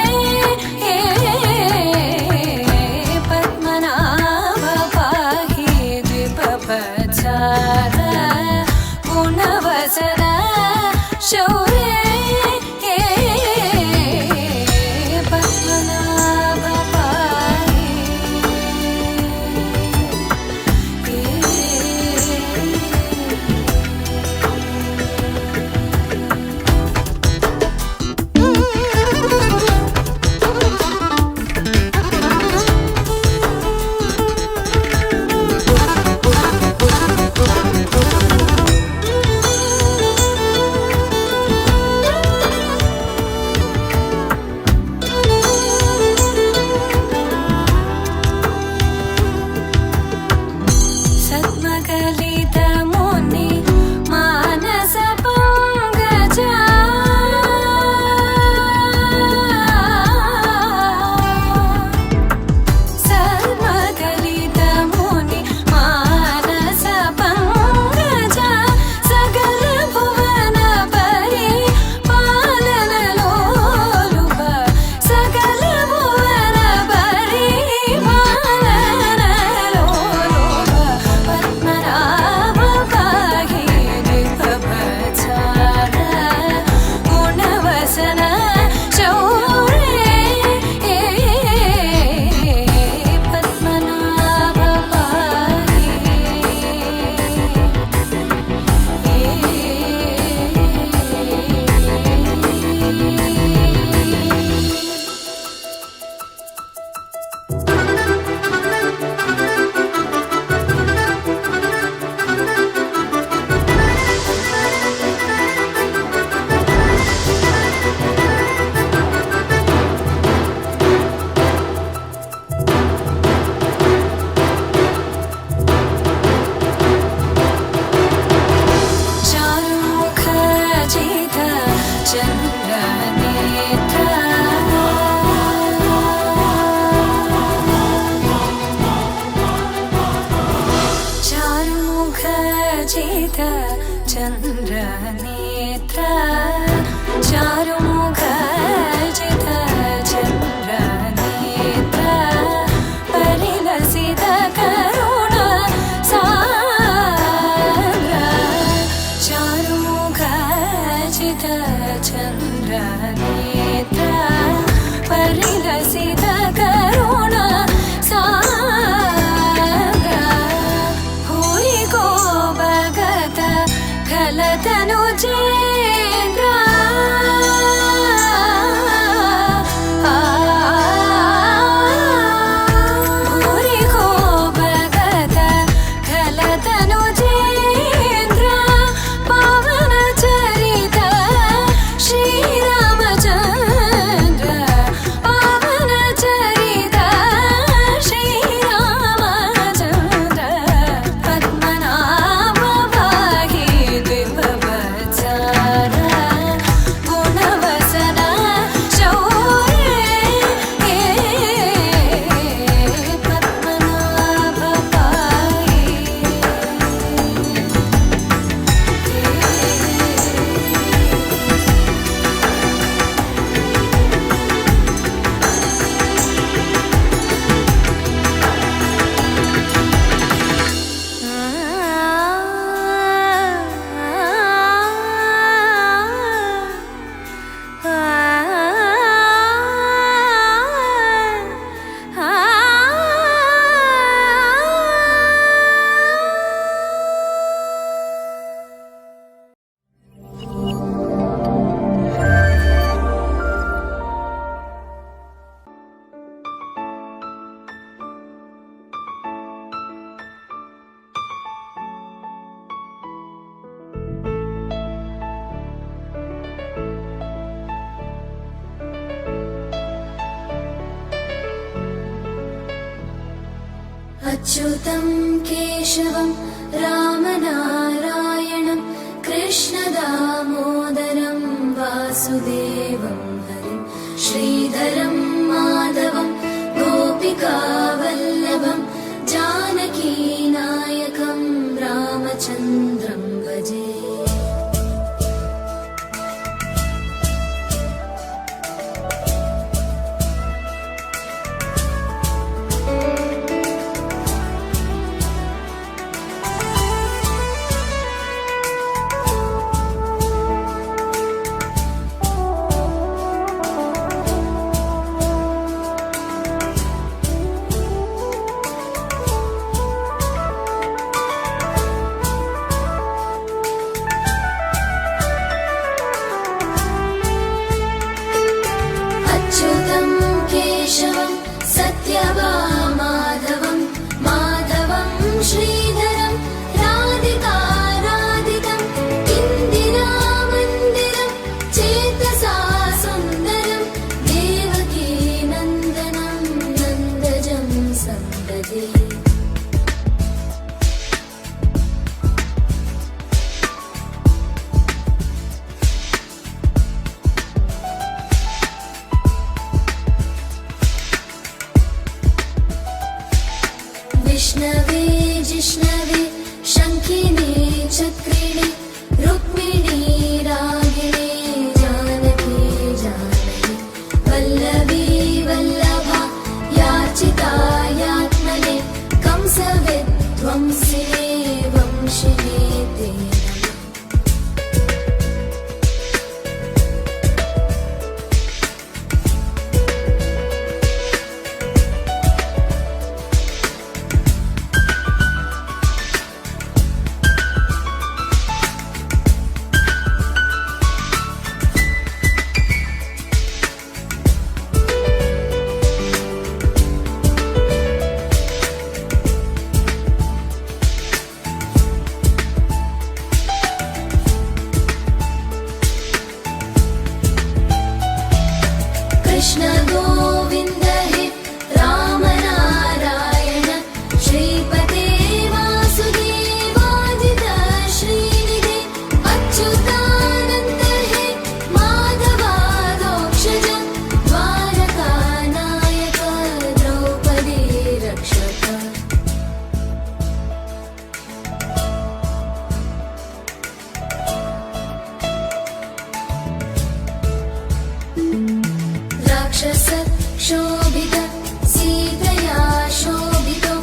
गुणवसर शौर्ये पद्मनाभ अच्युतं केशवं रामनारायणं कृष्णदामोदरं वासुदेवं हरिं श्रीधरं माधवं गोपिकावल्लभं जानकीनायकं रामचन्द्रं भजे। अच्युतं केशवं सत्यभामाधवं माधवं श्रीधरं राधिकाराधितं इन्दिरामन्दिरं चेतसा सुन्दरं देवकी नन्दनं नन्दजं सन्दधे। विष्णवे जिष्णवे शङ्खिने चक्रिणे रुक्मिणी रागिणे जानकी जानकी वल्लभी वल्लभा याचितायात्मने कंसविध्वंसिने वंशिने ते नमः। कृष्ण गोविन्द हे राम नारायण श्रीपते वासुदेवादित श्रीनिधे अच्युतानन्द हे माधवादोक्षज द्वारकानायक द्रौपदी रक्षक। राक्षस शोभित सीतया शोभितो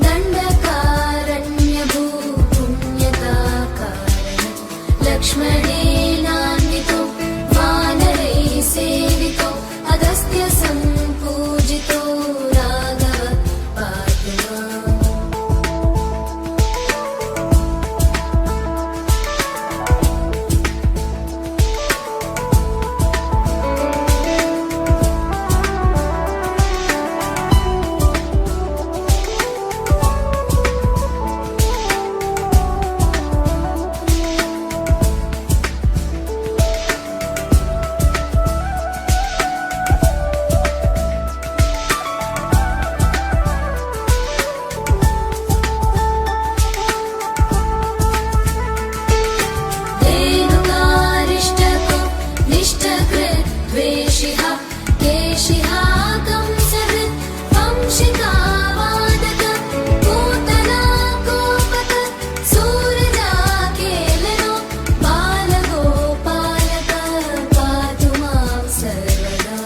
दण्डकारण्यभूपुण्यताकारण लक्ष्मणेनान्वितो वानरैः सेवितो अगस्त्य सम्पूजितो राघव पातु माम्। धेनुकारिष्टको निष्ठकृद्वेषिः केशिः कंसहृत् वंशिकावादक पूतना कोपक सूरजाकेलनो बालगोपालक पातु मां सर्वदा।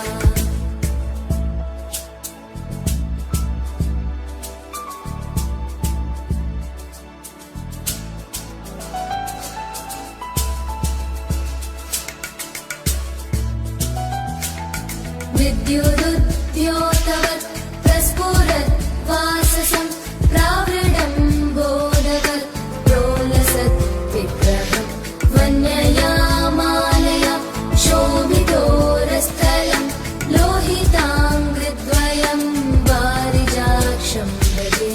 विद्युदुद्योतवत् प्रस्फुरत् वाससं प्रावृढं बोधवत् प्रोलसत् विग्रहं वन्यया मालया शोभितोरस्थलं लोहिताङ्घ्रिद्वयं वारिजाक्षं भजे।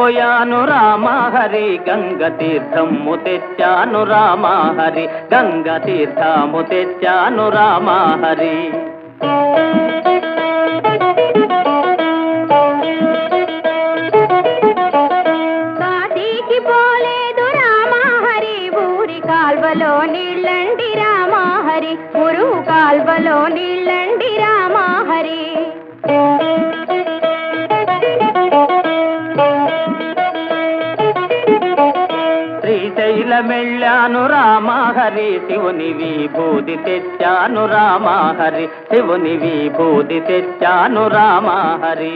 పోయాను రామహరి గంగ తీర్థము తెచ్చాను రామహరి గంగ తీర్థము తెచ్చాను రామహరి కాశీకి పోలేదు రామహరి ఊరి కాల్వలో నీళ్ళండి రామహరి మురుగు కాల్వలో నీళ్ళండి రామహరి శ్రీశైలమెళ్ళాను రామహరి శివుని విభూతి తెచ్చాను రామహరి శివుని విభూతి తెచ్చాను రామహరి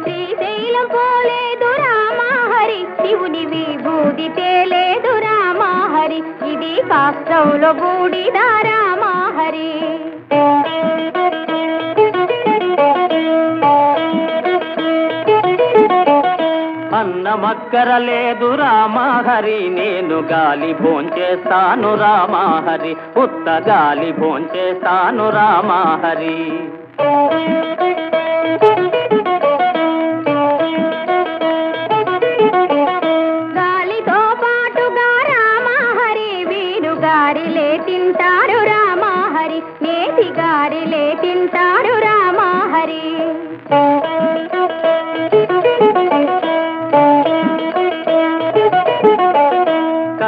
శ్రీశైలం పోలేదు రామహరి శివుని విభూతి తేలేదు రామహరి ఇది కాష్టంలో బూడిద రామహరి అన్నమక్కర లేదు రామహరి నేను గాలి భోంచేస్తాను రామహరి ఉత్త గాలి భోంచేస్తాను రామహరి గాలితో పాటుగా రామహరి వీరు గారిలే తింటారు రామహరి నేతి గారిలే తింటారు రామహరి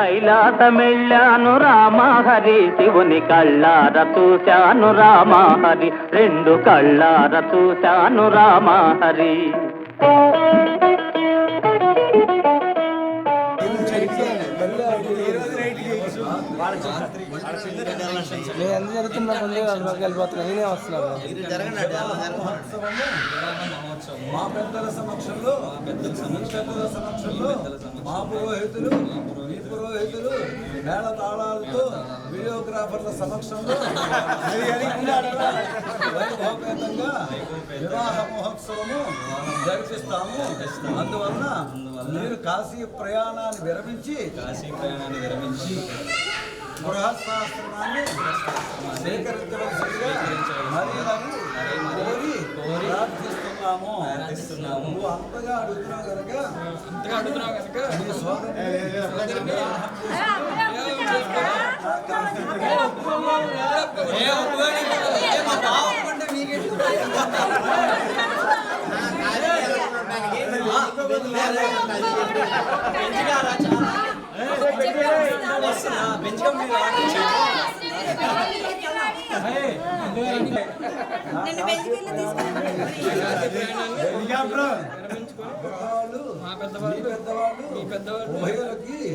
కైలాసమెళ్ళాను రామహరి శివుని కళ్ళార చూశాను రామహరి రెండు కళ్ళార చూశాను రామహరి నేను ఎంత జరుగుతున్నా వెళ్ళిపోతున్నా నేనే వస్తున్నాను మా పెద్దల సమక్షంలో మా పురోహితులు మీ పురోహితులు మేళ తాళాలతో వీడియోగ్రాఫర్ల సమక్షంలో వైభవపేతంగా వివాహ మహోత్సవము జరిపిస్తాము. అందువలన మీరు కాశీ ప్రయాణాన్ని విరమించి గృహస్థాశ్రమాన్ని స్వీకరించవలసిందిగా కోరి ప్రార్థిస్తున్నాము. నువ్వు అంతగా అడుగుతున్నావు కనుక నీ సోదరుని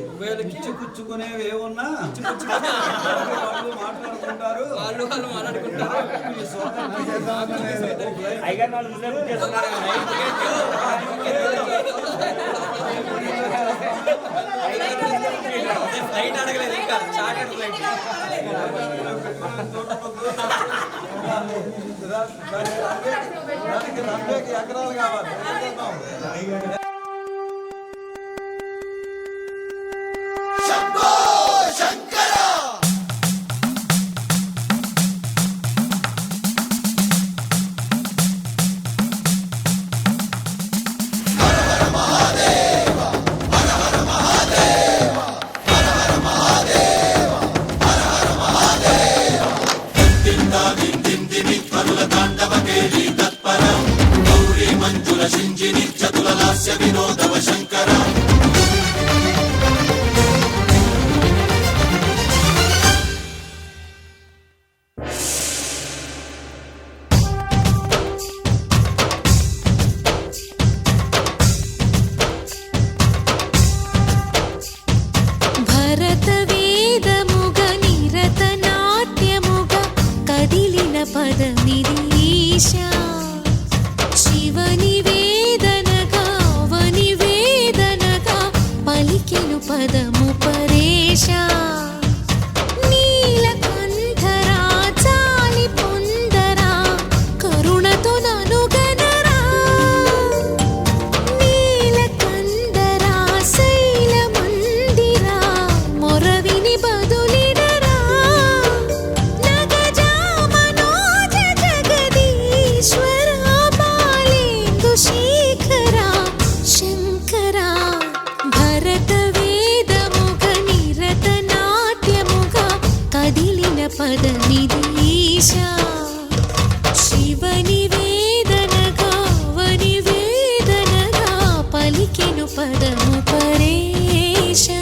ఉభయలకి ఇచ్చిపుచ్చుకునేవి ఏమున్నా వాళ్ళు మాట్లాడుకుంటారు. దానికి 40 ఎకరాలు కావాలి. భరతవేదముగ నిరతనాట్యముగ కదిలిన పదమిది ఈశా శివని వేదనగా అవని వేదనగా పలికెను పదము పరేశా నీలకంఠరా చాలి పొందరా కరుణతో ననుగనరా నీలకందరా శైల మందిరా మొరవిని బదులినరా నగజామనోరథ పదమిది ఈశా శివని వేదనగా వని వేదనగా పలికెను పదము పరేశా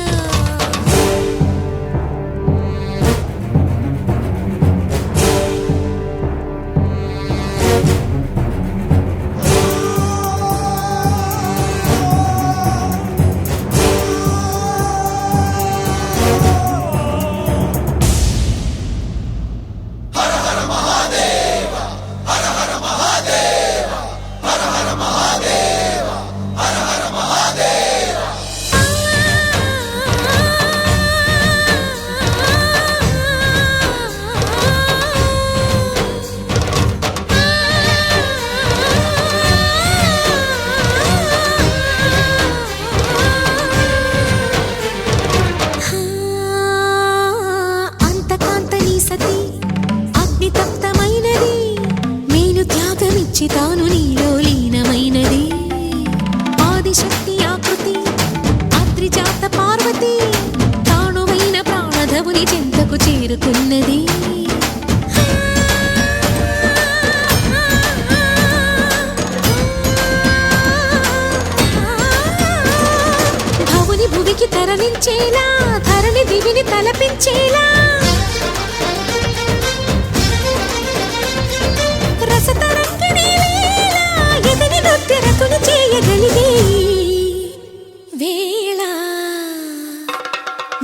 తాను నీలో లీనమైనది ఆదిశక్తి ఆకృతి అత్రిజాత పార్వతి తానువైన ప్రాణధవుని చెంతకు చేరుకున్నది భవుని భువికి తరలించేలా ధరణి దివిని తలపించేలా రతులు చేయగలిగే వేళ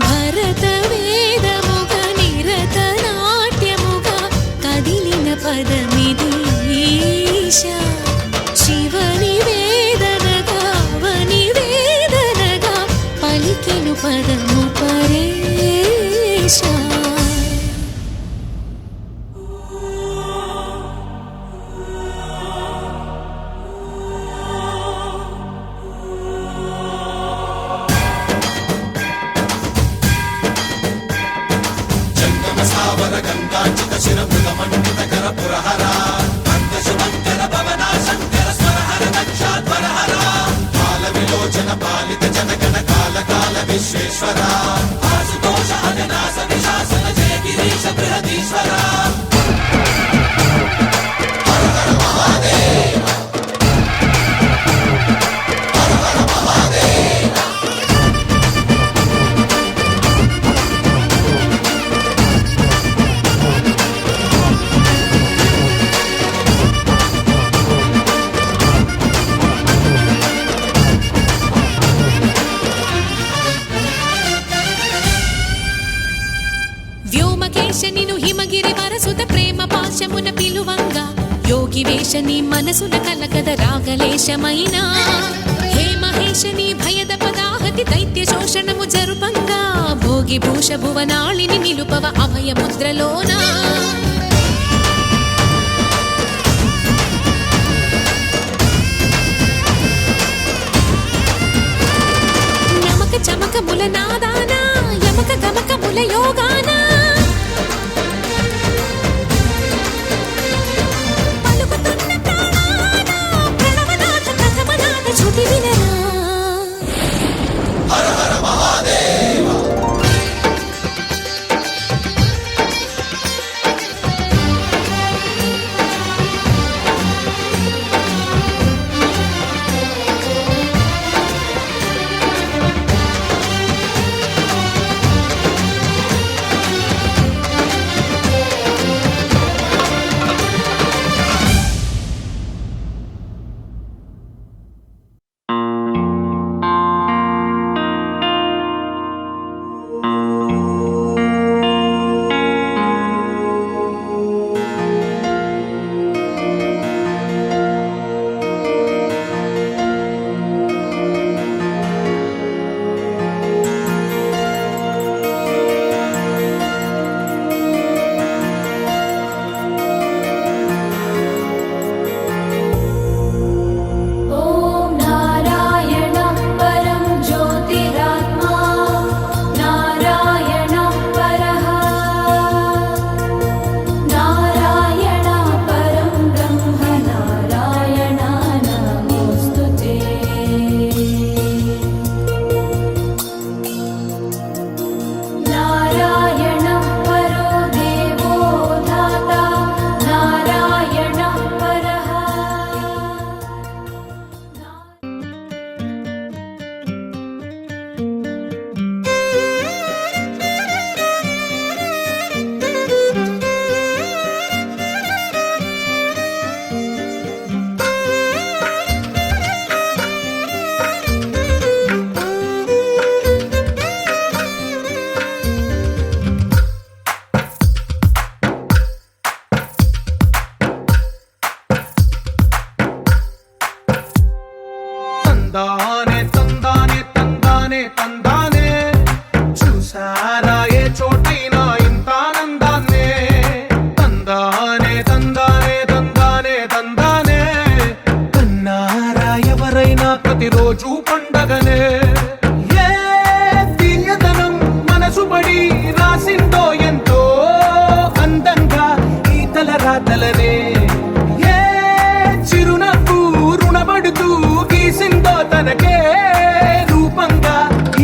భరత వేదముగ నిరత నాట్యముగా కదిలిన పదమిది ఈశా శివని వేదనగా వని వేదనగా పలికెను పదము పరేశా వ్యోమకేశనిను హిమగిరి వరసుత ప్రేమ పాశమున పిలువంగా యోగి వేషని మనసున కలకద రాగలేశమైనా హే మహేశని భయద పదాహతి దైత్య శోషణము జరుపంగా భోగి భూష భువనాళిని నిలుపవ అభయముద్రలోనా నమక చమకముల నాదానా యమక గమకముల యోగానా పలుకుతున్న ప్రాణానా ప్రణవనాథ ప్రథమనాథ శృతి వినరా హర హర మహాదేవ తందానే చూసారా ఏ చోటైనా ఇంత ఆనందాన్నే తందానే తందానే తందానే తందానే కన్నారా ఎవరైనా ప్రతిరోజు పండగనే ఏ తీయదనం మనసు పడి రాసిందో ఎంతో అందంగా ఈ తల రాతలనే ఏ చిరునవ్వు రుణపడుతూ గీసిందో తనకే రూపంగా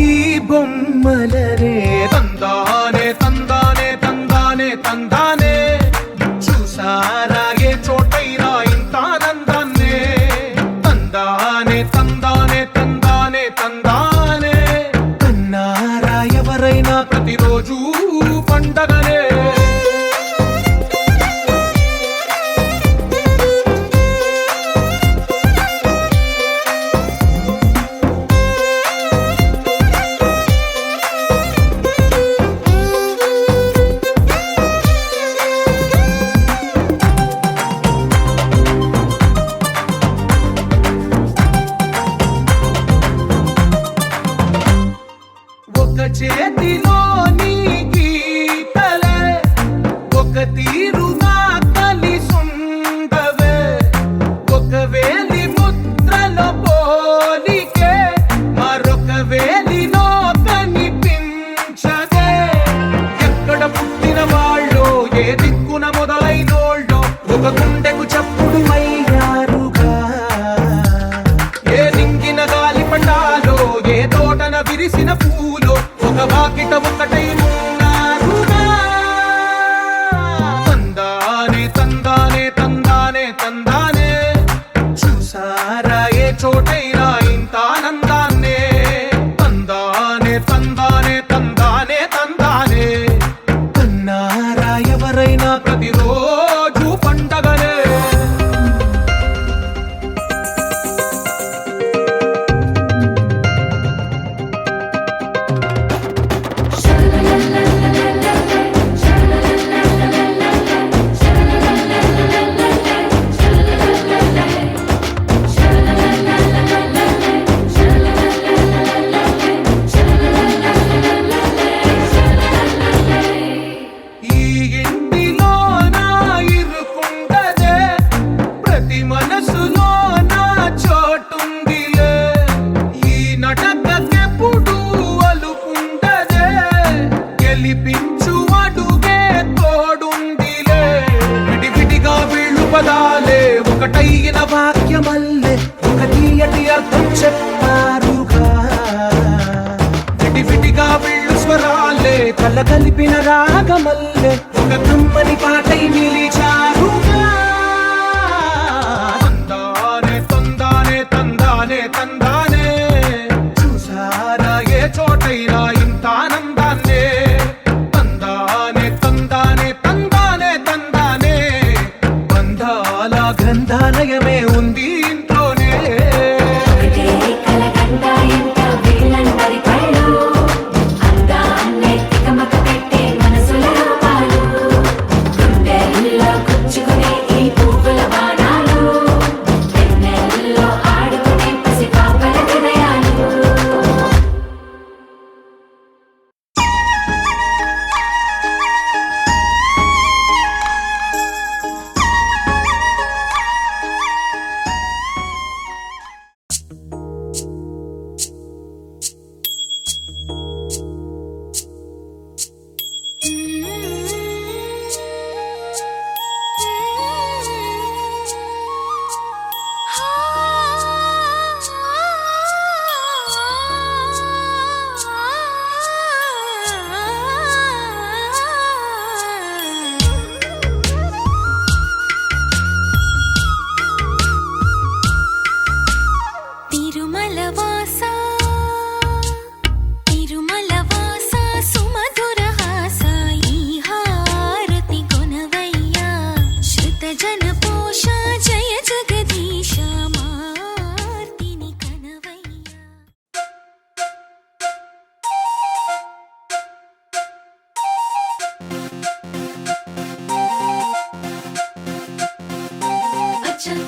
ఈ బొమ్మలనే తందానే తందానే తందానే తందానే చూసారా ఏ చోటైనా ఇంత ఆనందాన్నే తందానే తందానే తందానే తందానే కన్నారా ఎవరైనా ప్రతిరోజు పండగనే ఒక చేతిలో నీ గీతలే ఒక తీరుగా కలిసుండవే ఒక వేలి ముద్రలో పోలికే మరొక వేలిలో కనిపించదే ఎక్కడ పుట్టిన వాళ్ళో ఏ దిక్కున మొదలైనోళ్ళో ఒక గుండెకు చప్పుడు అయ్యారుగా ఏ నింగిన గాలి పటాలో ఏ తోటన విరిసిన పూలో ఒక వాకిట ఒకటై ఉన్నారుగా తందానే తందానే తందానే తందానే చూసారా ఏ చోటైనా ఇంత ఆనందాన్నే తందానే తందానే తందానే తందానే కన్నారా ఎవరైనా ప్రతిరోజు పండగనే ఈ ఇంటిలో నా ఇరుకుండదే ప్రతి మనసులో నా చోటుందిలే ఈ నటకెప్పుడు అలుకుండదే గెలిపించు అడుగే తోడుందిలే విడివిడిగా వీళ్ళు పదాలే ఒకటైన వాక్యమల్లే ఒక తీయటి అర్థం చెప్పారుగా విడివిడిగా వీళ్ళు స్వరాలే కల కలిపిన రాగమల్లే ఒక కమ్మని పాటై నిలిచారుగా తందానే తందానే తందానే తందానే చూసారా ఏ చోటైనా ఇంత ఆనందాన్నే తందానే తందానే తందానే తందానే బంధాల గ్రంథాలయమే ఉంది ఇంట్లోనే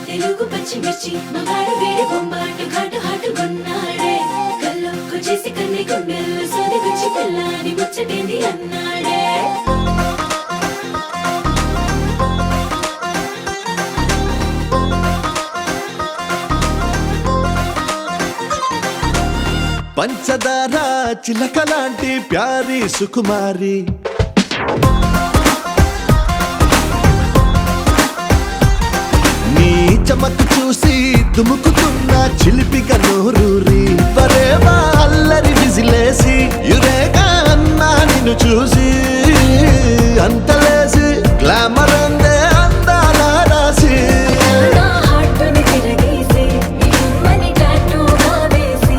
తెలుగు పచ్చిమిర్చి మగాడు వీడి బొమ్మాటు ఘాటు హాటుకున్నాడే కల్లోకు చేసి చూసి కన్ని గుండెల్లో సోది గుచ్చి పిల్లాని ముచ్చటేంది అన్నాడే పంచదార చిలక లాంటి ప్యారి సుకుమారి నీ చమకు చూసి దుముకుతున్న చిలిపిగా నోరూరి పరేవా అల్లరి విజిలేసి యురేగా అన్నా నిన్ను చూసి అంతలేసి గ్లామర్ అందే అందాల రాసి నా హార్ట్ని తిరగేసి నిమ్మని టాటూగా వేసి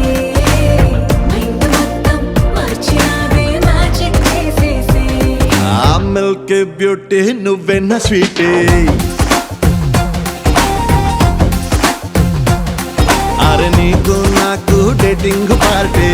మైండ్ మొత్తం మార్చినావే మ్యాజిక్ చేసేసి ఆ మిల్క్ బ్యూటీ నువ్వెన్న స్వీటే అరే నీకు నాకు డేటింగ్ పార్టీ